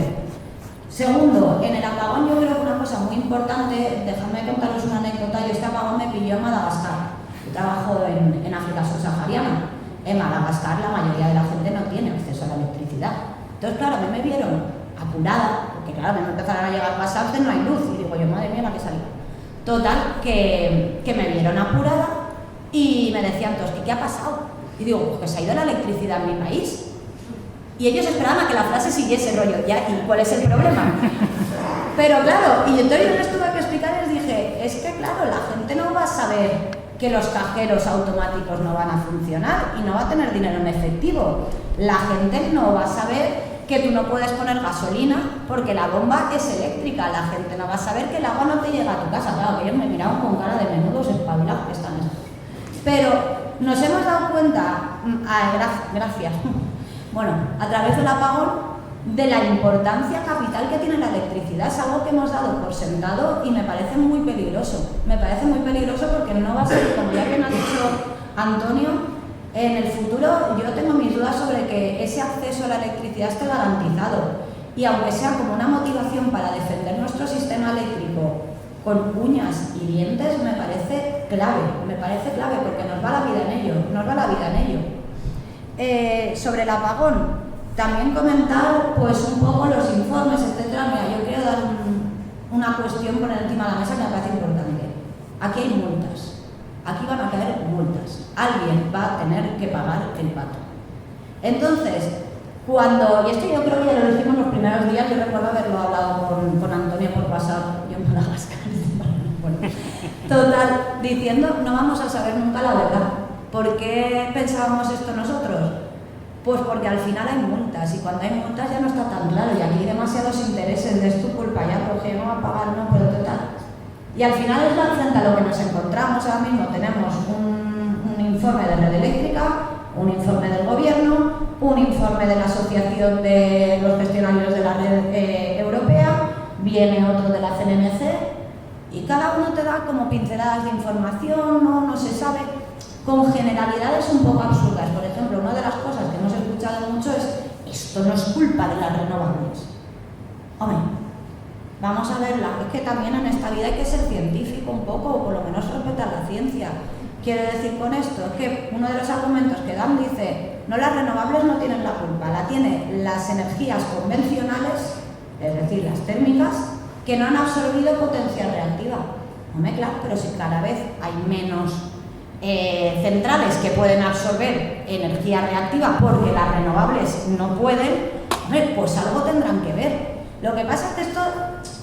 Segundo, en el apagón yo creo que una cosa muy importante, dejadme contaros una anécdota, yo este apagón me pilló en Madagascar. Yo trabajo en África subsahariana. En Madagascar la mayoría de la gente no tiene acceso a la electricidad. Entonces, claro, a mí me vieron apurada, porque claro, me empezaron a llegar pasajes, no hay luz, y digo yo, madre mía, la que salí. Total, que me vieron apurada y me decían todos, ¿qué ha pasado? Y digo, pues que se ha ido la electricidad en mi país. Y ellos esperaban a que la frase siguiese rollo, ya, ¿y cuál es el problema? Pero claro, y entonces yo les tuve que explicar y les dije, es que claro, la gente no va a saber que los cajeros automáticos no van a funcionar y no va a tener dinero en efectivo. La gente no va a saber que tú no puedes poner gasolina porque la bomba es eléctrica. La gente no va a saber que el agua no te llega a tu casa. Claro, que ellos me miraban con cara de menudos espabilados que están estos. Pero nos hemos dado cuenta, gracias, bueno, a través del apagón, de la importancia capital que tiene la electricidad. Es algo que hemos dado por sentado y me parece muy peligroso. Me parece muy peligroso porque no va a ser, como ya bien ha dicho Antonio, en el futuro yo tengo mis dudas sobre que ese acceso a la electricidad esté garantizado. Y aunque sea como una motivación para defender nuestro sistema eléctrico con uñas y dientes, me parece clave porque nos va la vida en ello, Sobre el apagón, también comentar pues un poco los informes, etcétera. Mira, yo quiero dar una cuestión por encima de la mesa que me parece importante. Aquí hay multas. Aquí van a caer multas. Alguien va a tener que pagar el pato. Entonces, y esto yo creo que ya lo dijimos los primeros días, yo recuerdo haberlo hablado con Antonio por WhatsApp, yo en Madagascar, bueno, total, diciendo, no vamos a saber nunca la verdad. ¿Por qué pensábamos esto nosotros? Pues porque al final hay multas y cuando hay multas ya no está tan claro y aquí hay demasiados intereses de es tu culpa, ya porque no va a pagar, no, pero total. Y al final es la frente a lo que nos encontramos. Ahora mismo tenemos un informe de Red Eléctrica, un informe del Gobierno, un informe de la Asociación de los Gestionarios de la Red Europea, viene otro de la CNMC y cada uno te da como pinceladas de información, no se sabe, con generalidades un poco absurdas. Por ejemplo, una de las cosas que hemos escuchado mucho es esto no es culpa de las renovables. Hombre, vamos a verla, es que también en esta vida hay que ser científico un poco, o por lo menos respetar la ciencia. Quiero decir con esto, es que uno de los argumentos que dan dice, no, las renovables no tienen la culpa, la tienen las energías convencionales, es decir, las térmicas, que no han absorbido potencia reactiva. Hombre, claro, pero si cada vez hay menos centrales que pueden absorber energía reactiva porque las renovables no pueden, hombre, pues algo tendrán que ver. Lo que pasa es que esto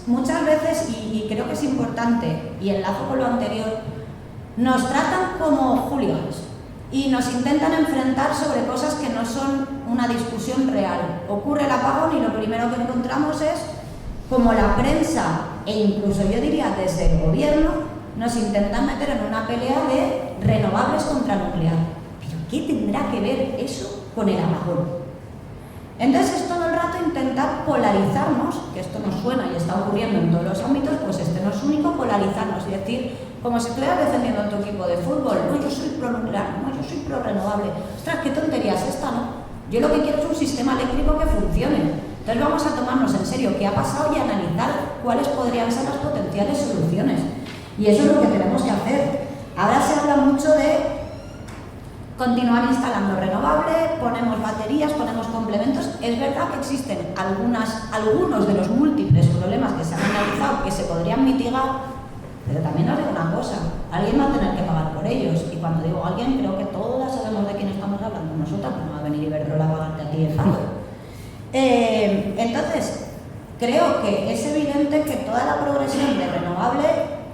muchas veces, y creo que es importante, y enlazo con lo anterior, nos tratan como hooligans y nos intentan enfrentar sobre cosas que no son una discusión real. Ocurre el apagón y lo primero que encontramos es como la prensa e incluso yo diría desde el gobierno nos intentan meter en una pelea de renovables contra nuclear. ¿Pero qué tendrá que ver eso con el apagón? Entonces es todo el rato intentar polarizarnos, que esto nos suena y está ocurriendo en todos los ámbitos, pues este no es único, polarizarnos y decir, como si estuvieras defendiendo a tu equipo de fútbol, no, yo soy pro nuclear, no, yo soy pro renovable. Ostras, qué tontería es esta, ¿no? Yo lo que quiero es un sistema eléctrico que funcione. Entonces vamos a tomarnos en serio qué ha pasado y analizar cuáles podrían ser las potenciales soluciones. Y eso es lo que tenemos que hacer. Ahora se habla mucho de continuar instalando renovable, ponemos baterías, ponemos complementos. Es verdad que existen algunos de los múltiples problemas que se han analizado que se podrían mitigar, pero también os digo una cosa, alguien va a tener que pagar por ellos. Y cuando digo alguien, creo que todas sabemos de quién estamos hablando. Nosotras no va a venir Iberdrola a pagarte a ti el pago. Entonces, creo que es evidente que toda la progresión de renovable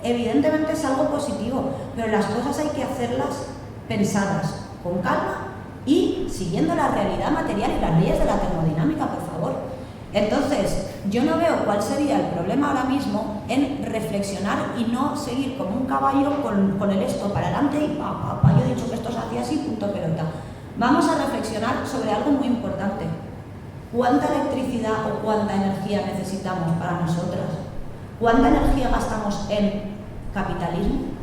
evidentemente es algo positivo, pero las cosas hay que hacerlas pensadas, con calma y siguiendo la realidad material y las leyes de la termodinámica, por favor. Entonces, yo no veo cuál sería el problema ahora mismo en reflexionar y no seguir como un caballo con el esto para adelante y yo he dicho que esto se hacía así, punto pelota. Vamos a reflexionar sobre algo muy importante. ¿Cuánta electricidad o cuánta energía necesitamos para nosotras? ¿Cuánta energía gastamos en capitalismo?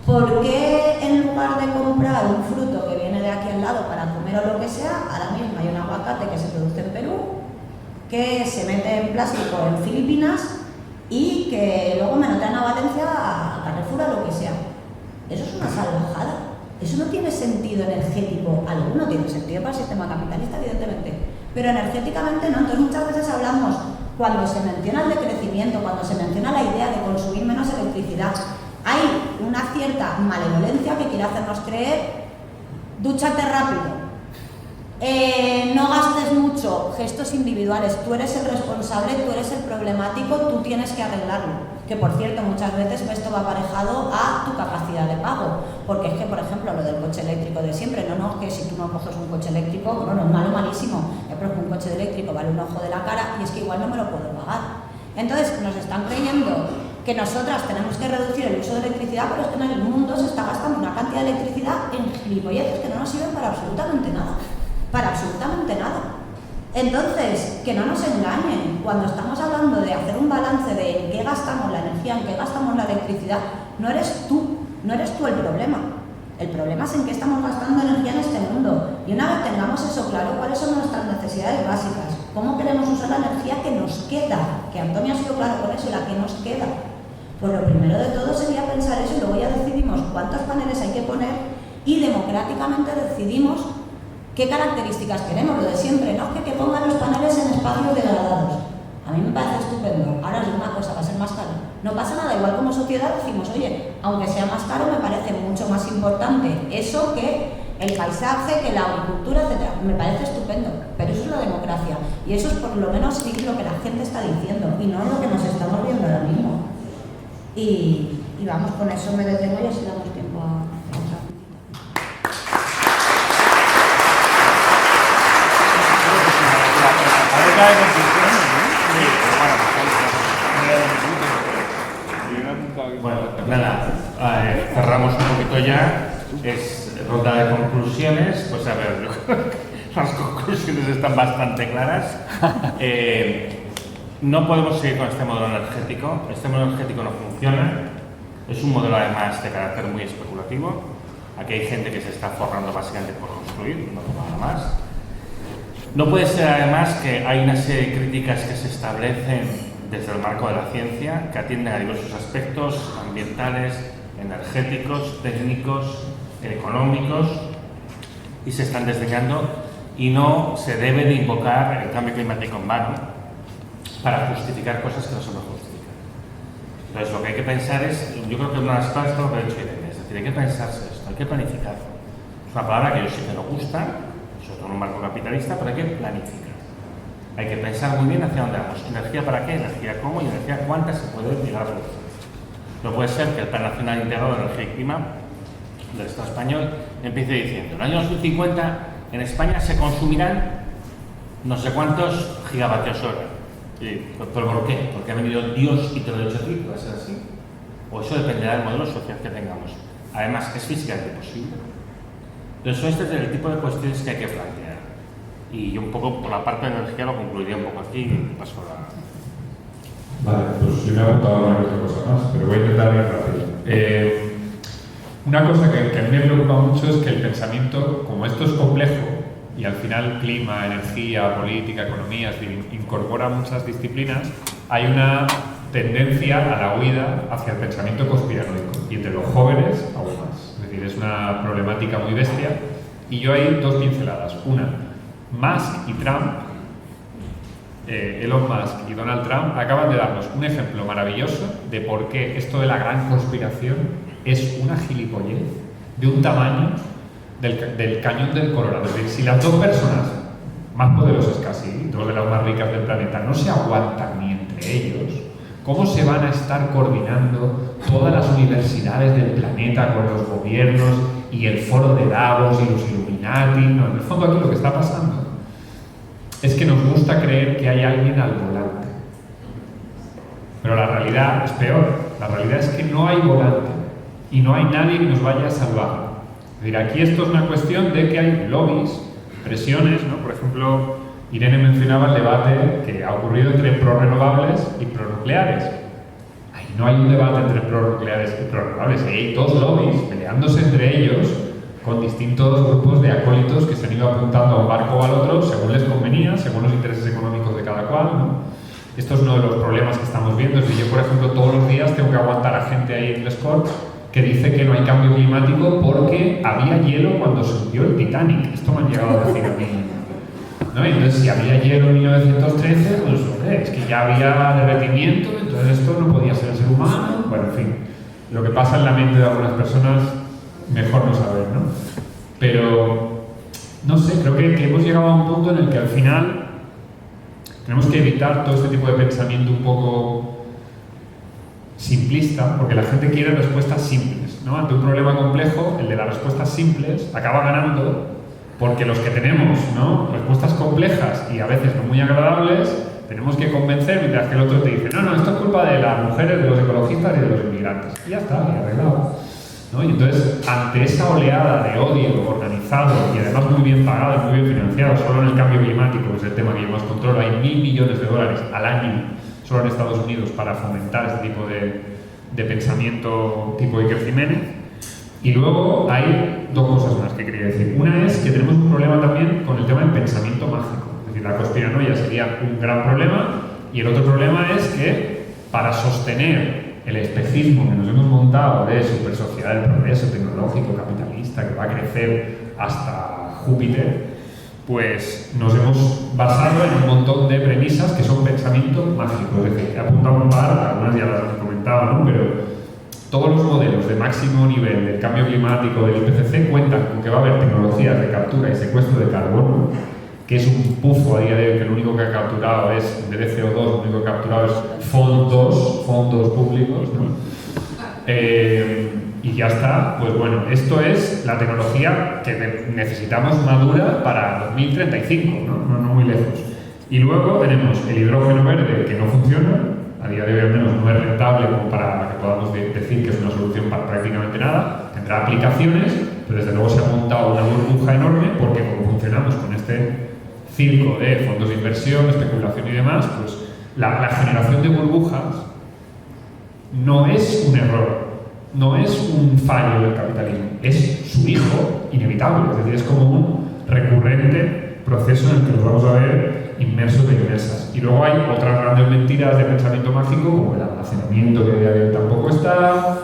¿Por qué en lugar de comprar un fruto que viene de aquí al lado para comer o lo que sea, ahora mismo hay un aguacate que se produce en Perú, que se mete en plástico en Filipinas y que luego me lo traen a Valencia, a Carrefour, a lo que sea? Eso es una salvajada. Eso no tiene sentido energético alguno, tiene sentido para el sistema capitalista, evidentemente, pero energéticamente no. Entonces muchas veces hablamos, cuando se menciona el decrecimiento, cuando se menciona la idea de consumir menos electricidad, hay una cierta malevolencia que quiere hacernos creer, dúchate rápido, no gastes mucho, gestos individuales, tú eres el responsable, tú eres el problemático, tú tienes que arreglarlo. Que por cierto, muchas veces esto va aparejado a tu capacidad de pago, porque es que, por ejemplo, lo del coche eléctrico de siempre, no, es que si tú no coges un coche eléctrico, bueno, es malo, malísimo, pero un coche eléctrico vale un ojo de la cara y es que igual no me lo puedo pagar. Entonces nos están creyendo que nosotras tenemos que reducir el uso de electricidad, pero es que en el mundo se está gastando una cantidad de electricidad en gilipolleces que no nos sirven para absolutamente nada. Para absolutamente nada. Entonces, que no nos engañen. Cuando estamos hablando de hacer un balance de en qué gastamos la energía, en qué gastamos la electricidad, no eres tú el problema. El problema es en qué estamos gastando energía en este mundo. Y una vez tengamos eso claro, cuáles son nuestras necesidades básicas, cómo queremos usar la energía que nos queda, que Antonio ha sido claro con eso, la que nos queda. Pues lo primero de todo sería pensar eso y luego ya decidimos cuántos paneles hay que poner y democráticamente decidimos qué características queremos, lo de siempre, no que pongan los paneles en espacios degradados. A mí me parece estupendo. Ahora es una cosa, va a ser más caro. No pasa nada, igual como sociedad decimos, oye, aunque sea más caro, me parece mucho más importante eso que el paisaje, que la agricultura, etc. Me parece estupendo, pero eso es la democracia. Y eso es por lo menos sí lo que la gente está diciendo, y no lo que nos estamos viendo ahora mismo. Y vamos, con eso me detengo y así damos tiempo a otra. Bueno, pues nada, cerramos un poquito ya. Es ronda de conclusiones. Pues a ver, yo creo que las conclusiones están bastante claras. No podemos seguir con este modelo energético. Este modelo energético no funciona. Es un modelo además de carácter muy especulativo. Aquí hay gente que se está forrando básicamente por construir, no por nada más. No puede ser además que hay una serie de críticas que se establecen desde el marco de la ciencia que atienden a diversos aspectos ambientales, energéticos, técnicos, económicos y se están desdeñando y no se debe de invocar el cambio climático en vano para justificar cosas que no se pueden justificar. Entonces lo que hay que pensar es, yo creo que una de las claves es lo que ha dicho Irene, es decir, hay que pensarse esto, hay que planificarlo. Es una palabra que yo sí que me gusta, sobre todo en un marco capitalista, pero hay que planificar. Hay que pensar muy bien hacia dónde vamos. ¿Energía para qué? ¿Energía cómo? Y ¿energía cuánta se puede llegar a producir? No puede ser que el Plan Nacional Integrado de Energía y Clima del Estado español empiece diciendo en el año 2050 en España se consumirán no sé cuántos gigavatios hora. ¿Pero por qué? Porque ha venido Dios y te lo ha dicho a ti, que va a ser así. O eso dependerá del modelo social que tengamos. Además, es físicamente posible. Entonces, este es el tipo de cuestiones que hay que plantear. Y un poco por la parte de energía lo concluiría un poco aquí y paso a Vale, pues yo me he apuntado a una cosa más, pero voy a intentar ir rápido. Una cosa que a mí me preocupa mucho es que el pensamiento, como esto es complejo, y al final clima, energía, política, economía, es decir, incorpora muchas disciplinas, hay una tendencia a la huida hacia el pensamiento conspiranoico, y entre los jóvenes aún más. Es decir, es una problemática muy bestia, y yo hay dos pinceladas. Una, Musk y Trump, Elon Musk y Donald Trump acaban de darnos un ejemplo maravilloso de por qué esto de la gran conspiración es una gilipollez de un tamaño del cañón del Colorado. Es decir, si las dos personas más poderosas casi, dos de las más ricas del planeta, no se aguantan ni entre ellos, ¿cómo se van a estar coordinando todas las universidades del planeta con los gobiernos y el foro de Davos y los Illuminati? No, en el fondo aquí lo que está pasando es que nos gusta creer que hay alguien al volante. Pero la realidad es peor. La realidad es que no hay volante y no hay nadie que nos vaya a salvar. Es decir, aquí esto es una cuestión de que hay lobbies, presiones, ¿no? Por ejemplo, Irene mencionaba el debate que ha ocurrido entre prorrenovables y pronucleares. Ahí no hay un debate entre prornucleares y prorrenovables, hay dos lobbies peleándose entre ellos con distintos grupos de acólitos que se han ido apuntando a un barco o al otro según les convenía, según los intereses económicos de cada cual, ¿no? Esto es uno de los problemas que estamos viendo. Es que yo, por ejemplo, todos los días tengo que aguantar a gente ahí en Les Corts que dice que no hay cambio climático porque había hielo cuando se hundió el Titanic. Esto me han llegado a decir a mí, ¿no? Y entonces, si había hielo en 1913, pues hombre, es que ya había derretimiento, entonces esto no podía ser el ser humano. Bueno, en fin, lo que pasa en la mente de algunas personas, mejor no saber, ¿no? Pero, no sé, creo que hemos llegado a un punto en el que al final tenemos que evitar todo este tipo de pensamiento un poco simplista, porque la gente quiere respuestas simples, ¿no? Ante un problema complejo, el de las respuestas simples acaba ganando porque los que tenemos, ¿no?, respuestas complejas y a veces no muy agradables, tenemos que convencer, mientras que el otro te dice, no, esto es culpa de las mujeres, de los ecologistas y de los inmigrantes. Y ya está, y arreglado, ¿no? Y entonces, ante esa oleada de odio organizado y además muy bien pagado y muy bien financiado, solo en el cambio climático, que es el tema que yo más controlo, hay $1.000 millones al año solo en Estados Unidos para fomentar este tipo de pensamiento tipo Iker Jiménez. Y luego hay dos cosas más que quería decir. Una es que tenemos un problema también con el tema del pensamiento mágico. Es decir, la conspiranoia sería un gran problema, y el otro problema es que para sostener el espejismo que nos hemos montado de super sociedad del progreso tecnológico capitalista que va a crecer hasta Júpiter, pues nos hemos basado en un montón de premisas que son pensamiento mágico. Es decir, he apuntado un par, algunas ya las he comentado, ¿no? Pero todos los modelos de máximo nivel del cambio climático del IPCC cuentan con que va a haber tecnologías de captura y secuestro de carbono, que es un pufo a día de hoy, que lo único que ha capturado es, en vez de CO2, lo único que ha capturado es fondos públicos, ¿no? Y ya está. Pues bueno, esto es la tecnología que necesitamos madura para 2035, ¿no? No muy lejos. Y luego tenemos el hidrógeno verde, que no funciona, a día de hoy al menos no es rentable como para que podamos decir que es una solución para prácticamente nada. Tendrá aplicaciones, pero desde luego se ha montado una burbuja enorme, porque como funcionamos con este circo de fondos de inversión, especulación y demás, pues la generación de burbujas no es un error, no es un fallo del capitalismo, es su hijo inevitable. Es decir, es como un recurrente proceso en el que nos vamos a ver inmersos de inmersas. Y luego hay otras grandes mentiras de pensamiento mágico, como el almacenamiento, que de hoy tampoco está,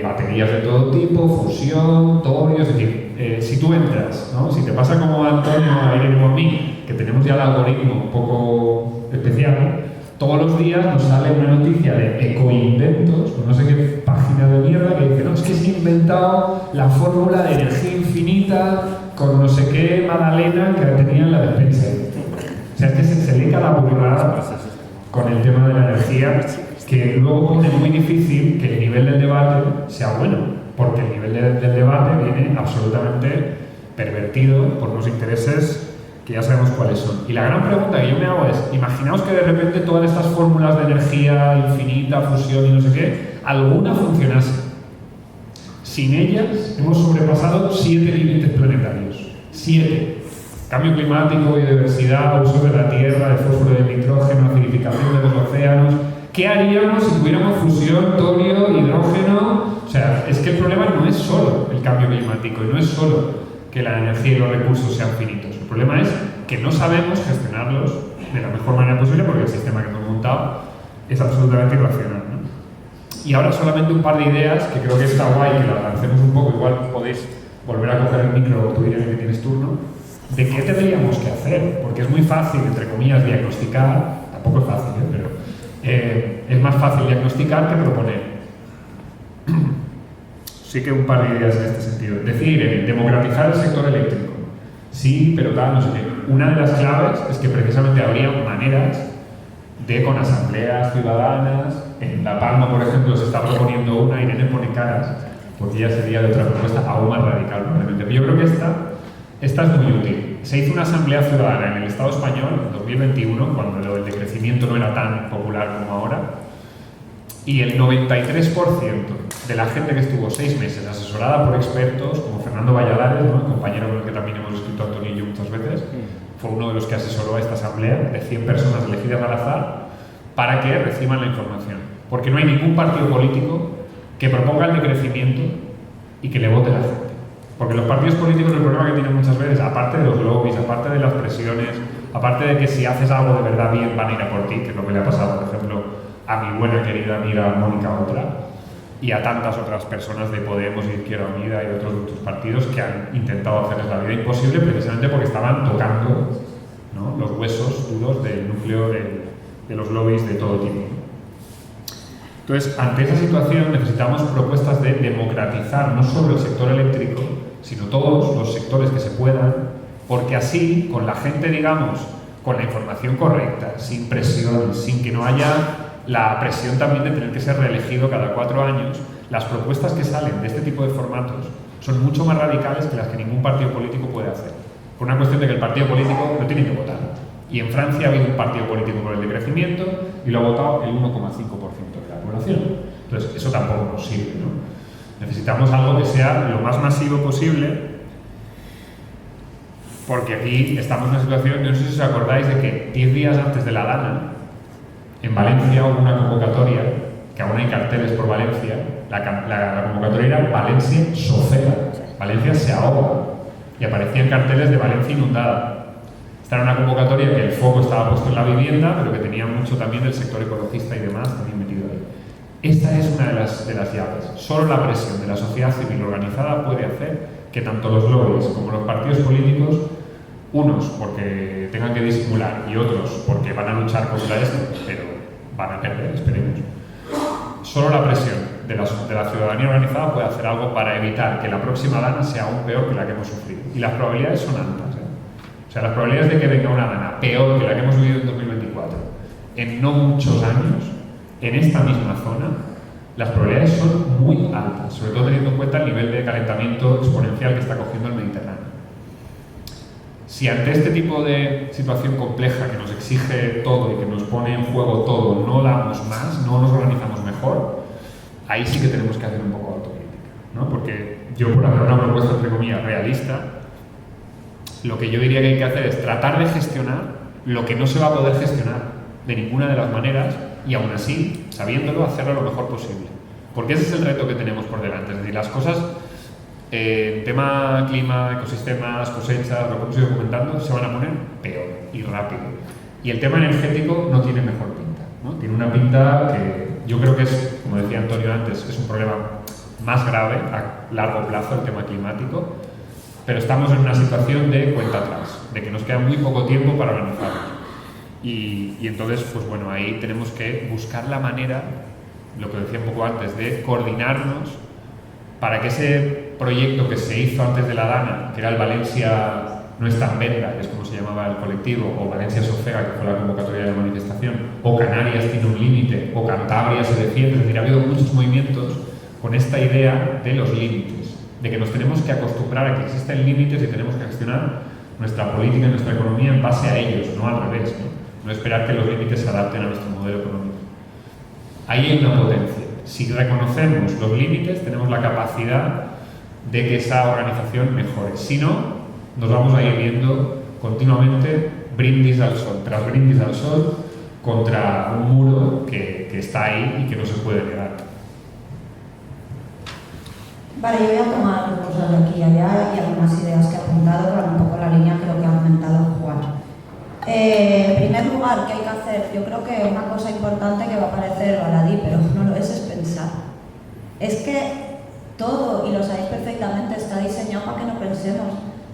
baterías de todo tipo, fusión, torio. Es decir, si tú entras, ¿no?, si te pasa como a Antonio, a Irene o a mí, que tenemos ya el algoritmo un poco especial, todos los días nos sale una noticia de ecoinventos, no sé qué página de mierda, que dice, no, es que se ha inventado la fórmula de energía infinita con no sé qué magdalena que tenía en la despensa. O sea, es que se le la burrada con el tema de la energía, que luego pone muy difícil que el nivel del debate sea bueno, porque el nivel del debate viene absolutamente pervertido por los intereses que ya sabemos cuáles son. Y la gran pregunta que yo me hago es, imaginaos que de repente todas estas fórmulas de energía infinita, fusión y no sé qué, alguna funcionase. Sin ellas hemos sobrepasado 7 límites planetarios. 7. Cambio climático, biodiversidad, uso de la tierra, el fósforo y el nitrógeno, acidificación de los océanos. ¿Qué haríamos si tuviéramos fusión, torio, hidrógeno? O sea, es que el problema no es solo el cambio climático y no es solo que la energía y los recursos sean finitos. El problema es que no sabemos gestionarlos de la mejor manera posible porque el sistema que hemos montado es absolutamente irracional, ¿no? Y ahora solamente un par de ideas que creo que está guay que las lancemos un poco, igual podéis volver a coger el micro, tú Irene, que tienes turno, de qué tendríamos que hacer, porque es muy fácil, entre comillas, diagnosticar, tampoco es fácil, pero es más fácil diagnosticar que proponer. Sí que un par de ideas en este sentido. Decir, democratizar el sector eléctrico. Sí, pero tal, no sé qué. Una de las claves es que precisamente habría maneras de, con asambleas ciudadanas, en La Palma, por ejemplo, se está proponiendo una, Irene pone caras, porque ya sería de otra propuesta aún más radical, probablemente. Pero yo creo que esta es muy útil. Se hizo una asamblea ciudadana en el Estado español en 2021, cuando el decrecimiento no era tan popular como ahora, y el 93% de la gente que estuvo 6 meses asesorada por expertos, como Fernando Valladares, ¿no?, el compañero con el que también hemos escrito Antonio y yo muchas veces, fue uno de los que asesoró a esta asamblea de 100 personas elegidas al azar para que reciban la información. Porque no hay ningún partido político que proponga el decrecimiento y que le vote la gente. Porque los partidos políticos, el problema que tienen muchas veces, aparte de los lobbies, aparte de las presiones, aparte de que si haces algo de verdad bien van a ir a por ti, que es lo que le ha pasado, por ejemplo, a mi buena querida amiga Mónica Oltra y a tantas otras personas de Podemos y Izquierda Unida y de otros partidos que han intentado hacerles la vida imposible precisamente porque estaban tocando, ¿no?, los huesos duros del núcleo de los lobbies de todo tipo. Entonces, ante esa situación necesitamos propuestas de democratizar no solo el sector eléctrico, sino todos los sectores que se puedan, porque así, con la gente, digamos, con la información correcta, sin presión, sin que no haya la presión también de tener que ser reelegido cada 4 años, las propuestas que salen de este tipo de formatos son mucho más radicales que las que ningún partido político puede hacer. Por una cuestión de que el partido político lo tiene que votar. Y en Francia ha habido un partido político por el decrecimiento y lo ha votado el 1,5% de la población. Entonces, eso tampoco nos sirve, ¿no? Necesitamos algo que sea lo más masivo posible, porque aquí estamos en una situación, no sé si os acordáis de que 10 días antes de la Dana, en Valencia hubo una convocatoria, que aún hay carteles por Valencia, la convocatoria era Valencia sofega, Valencia se ahoga, y aparecían carteles de Valencia inundada. Esta era una convocatoria que el foco estaba puesto en la vivienda, pero que tenía mucho también del sector ecologista y demás también metido ahí. Esta es una de las llaves. Solo la presión de la sociedad civil organizada puede hacer que tanto los lobbies como los partidos políticos, unos porque tengan que disimular y otros porque van a luchar contra esto, pero van a perder, esperemos. Solo la presión de la ciudadanía organizada puede hacer algo para evitar que la próxima Dana sea aún peor que la que hemos sufrido. Y las probabilidades son altas, ¿eh? O sea, las probabilidades de que venga una Dana peor que la que hemos vivido en 2024 en no muchos años, en esta misma zona, las probabilidades son muy altas, sobre todo teniendo en cuenta el nivel de calentamiento exponencial que está cogiendo el Mediterráneo. Si ante este tipo de situación compleja que nos exige todo y que nos pone en juego todo, no damos más, no nos organizamos mejor, ahí sí que tenemos que hacer un poco de autocrítica, ¿no? Porque yo, por hacer una propuesta, entre comillas, realista, lo que yo diría que hay que hacer es tratar de gestionar lo que no se va a poder gestionar de ninguna de las maneras y aún así, sabiéndolo, hacerlo lo mejor posible. Porque ese es el reto que tenemos por delante. Es decir, las cosas, tema clima, ecosistemas, cosechas, lo que hemos ido comentando, se van a poner peor y rápido. Y el tema energético no tiene mejor pinta, ¿no? Tiene una pinta que yo creo que es, como decía Antonio antes, es un problema más grave a largo plazo, el tema climático, pero estamos en una situación de cuenta atrás, de que nos queda muy poco tiempo para organizarnos. Y entonces, pues bueno, ahí tenemos que buscar la manera, lo que decía un poco antes, de coordinarnos para que ese proyecto que se hizo antes de la Dana, que era el Valencia no es tan venda, que es como se llamaba el colectivo, o Valencia sofega, que fue la convocatoria de la manifestación, o Canarias tiene un límite, o Cantabria se defiende, es decir, ha habido muchos movimientos con esta idea de los límites, de que nos tenemos que acostumbrar a que existen límites y tenemos que gestionar nuestra política y nuestra economía en base a ellos, no al revés, no esperar que los límites se adapten a nuestro modelo económico. Ahí hay una potencia. Si reconocemos los límites, tenemos la capacidad de que esa organización mejore. Si no, nos vamos a ir viendo continuamente brindis al sol, tras brindis al sol, contra un muro que está ahí y que no se puede negar. Vale, yo voy a tomar cosas de aquí y allá y algunas ideas que he apuntado, pero un poco la línea creo que ha comentado Juan. En primer lugar, ¿qué hay que hacer? Yo creo que una cosa importante que va a parecer baladí, pero no lo es pensar. Es que todo, y lo sabéis perfectamente, está diseñado para que no pensemos,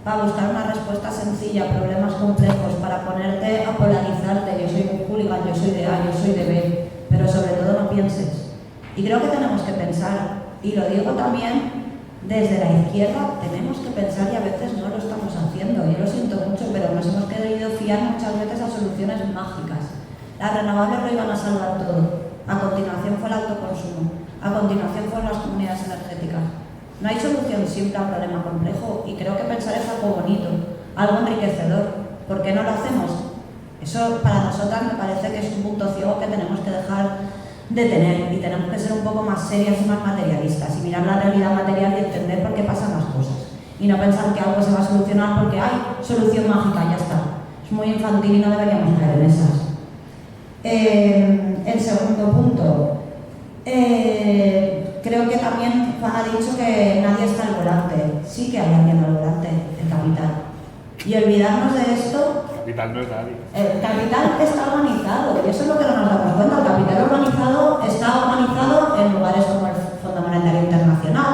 para buscar una respuesta sencilla a problemas complejos, para ponerte a polarizarte. Yo soy un hooligan, yo soy de A, yo soy de B, pero sobre todo no pienses. Y creo que tenemos que pensar, y lo digo también desde la izquierda, tenemos que pensar y a veces no lo estamos haciendo. Yo lo siento mucho, pero nos hemos querido fiar muchas veces a soluciones mágicas. Las renovables lo iban a salvar todo. A continuación fue el autoconsumo. A continuación fueron las comunidades energéticas. No hay solución simple a un problema complejo y creo que pensar es algo bonito, algo enriquecedor. ¿Por qué no lo hacemos? Eso para nosotras me parece que es un punto ciego que tenemos que dejar de tener y tenemos que ser un poco más serias y más materialistas y mirar la realidad material y entender por qué pasan las cosas y no pensar que algo se va a solucionar porque hay solución mágica, ya está. Es muy infantil y no deberíamos caer en esas. El segundo punto, creo que también Juan ha dicho que nadie está al volante. Sí que hay alguien al volante, el capital. Y olvidarnos de esto. El capital no es nadie. El capital está organizado, y eso es lo que no nos damos cuenta. El capital organizado está organizado en lugares como el Fondo Monetario Internacional,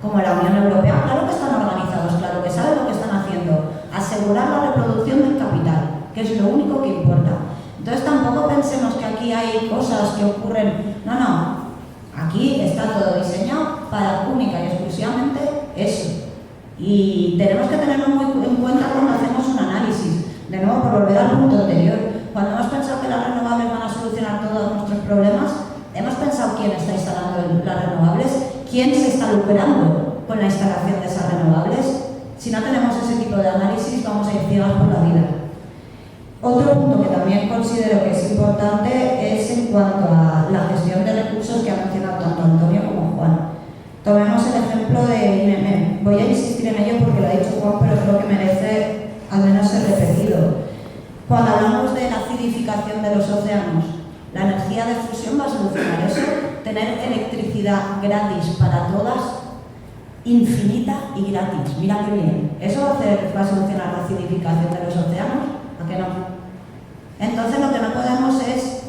como la Unión Europea. Claro que están organizados, claro que saben lo que están haciendo. Asegurar la reproducción del capital, que es lo único que importa. Entonces tampoco pensemos que aquí hay cosas que ocurren. No, no. Aquí está todo diseñado para única y exclusivamente eso. Y tenemos que tenerlo muy en cuenta cuando hacemos un análisis. De nuevo, por volver al punto anterior, cuando hemos pensado que las renovables van a solucionar todos nuestros problemas, hemos pensado quién está instalando las renovables, quién se está lucrando con la instalación de esas renovables. Si no tenemos ese tipo de análisis, vamos a ir ciegas por la vida. Otro punto que también considero que es importante es en cuanto a la gestión de recursos que ha mencionado tanto Antonio como Juan. Tomemos el ejemplo de, voy a insistir en ello porque lo ha dicho Juan, pero creo que merece al menos ser repetido. Cuando hablamos de la acidificación de los océanos, la energía de fusión va a solucionar eso, tener electricidad gratis para todas, infinita y gratis. Mira qué bien. ¿Eso va a solucionar la acidificación de los océanos? ¿A qué no? Entonces lo que no podemos es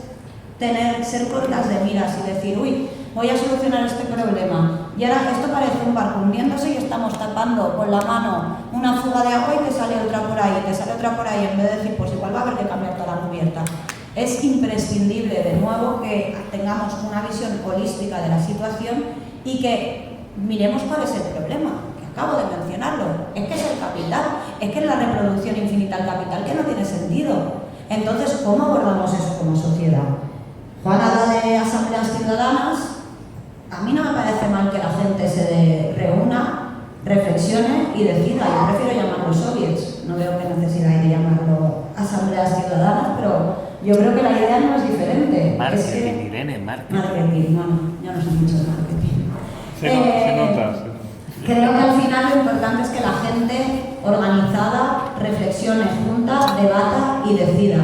ser cortas de miras y decir, uy, voy a solucionar este problema. Y ahora esto parece un barco hundiéndose y estamos tapando con la mano una fuga de agua y te sale otra por ahí, te sale otra por ahí, en vez de decir, pues igual va a haber que cambiar toda la cubierta. Es imprescindible, de nuevo, que tengamos una visión holística de la situación y que miremos cuál es el problema, que acabo de mencionarlo. Es que es el capital, es que es la reproducción infinita del capital, que no tiene sentido. Entonces, ¿cómo abordamos eso como sociedad? Juan habla de asambleas ciudadanas. A mí no me parece mal que la gente se reúna, reflexione y decida. Yo prefiero llamarlo soviets. No veo qué necesidad hay de llamarlo asambleas ciudadanas, pero yo creo que la idea no es diferente. Marketing, Irene, marketing. Marketing, bueno, yo no sé mucho de marketing. Se nota. Creo que al final lo importante es que la gente organizada reflexione, junta, debata y decida.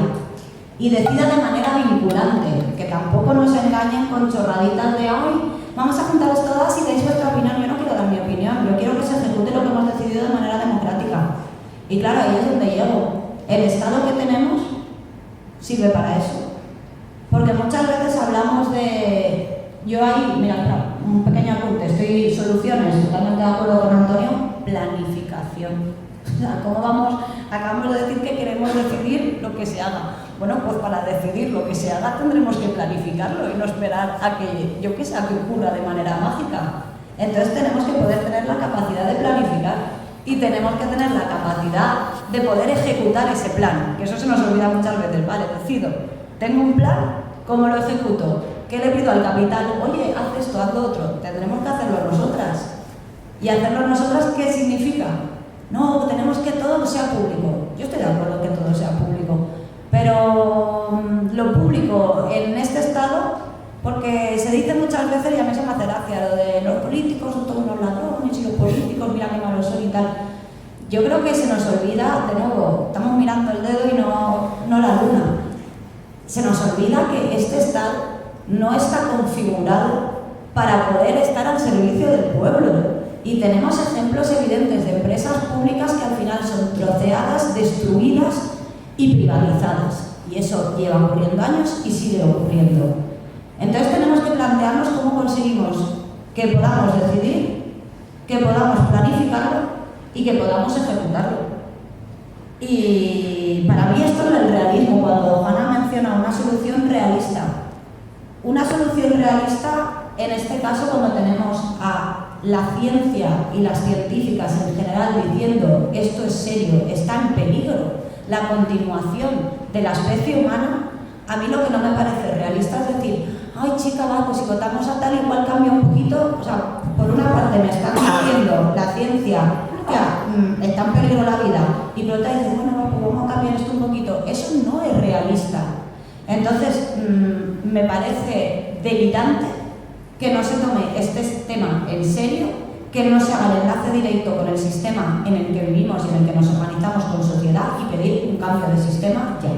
Y decida de manera vinculante, que tampoco nos engañen con chorraditas de hoy. Vamos a juntaros todas y deis vuestra opinión. Yo no quiero dar mi opinión, yo quiero que se ejecute lo que hemos decidido de manera democrática. Y claro, ahí es donde llego. El Estado que tenemos sirve para eso. Porque muchas veces hablamos de... Yo ahí, mira, un pequeño apunte, soluciones, totalmente de acuerdo con Antonio, planificación. O sea, ¿cómo vamos? Acabamos de decir que queremos decidir lo que se haga. Bueno, pues para decidir lo que se haga tendremos que planificarlo y no esperar a que, yo qué sé, a que ocurra de manera mágica. Entonces tenemos que poder tener la capacidad de planificar y tenemos que tener la capacidad de poder ejecutar ese plan, que eso se nos olvida muchas veces. Vale, decido, tengo un plan, ¿cómo lo ejecuto? ¿Qué le pido al capital? Oye, haz esto, haz lo otro. Tendremos que hacerlo nosotras. ¿Y hacerlo nosotras qué significa? No, tenemos que todo sea público. Yo estoy de acuerdo que todo sea público. Pero lo público en este estado, porque se dice muchas veces, y a mí se me hace gracia, lo de los políticos son todos unos ladrones y los políticos, mira qué malos son y tal. yo creo que se nos olvida, de nuevo, estamos mirando el dedo y no la luna. Se nos olvida que este Estado no está configurado para poder estar al servicio del pueblo. Y tenemos ejemplos evidentes de empresas públicas que al final son troceadas, destruidas y privatizadas. Y eso lleva ocurriendo años y sigue ocurriendo. Entonces tenemos que plantearnos cómo conseguimos que podamos decidir, que podamos planificarlo y que podamos ejecutarlo. Y para mí esto es el realismo, cuando Juana menciona una solución realista. Una solución realista, en este caso, cuando tenemos a la ciencia y las científicas en general diciendo esto es serio, está en peligro la continuación de la especie humana, a mí lo que no me parece realista es decir, ay chica, va, pues si votamos a tal igual cambia un poquito. O sea, por una parte me están diciendo la ciencia que está en peligro la vida, y por otra dices, bueno, pues vamos a cambiar esto un poquito. Eso no es realista. Entonces, me parece delirante que no se tome este tema en serio, que no se haga el enlace directo con el sistema en el que vivimos y en el que nos organizamos con sociedad y pedir un cambio de sistema ya.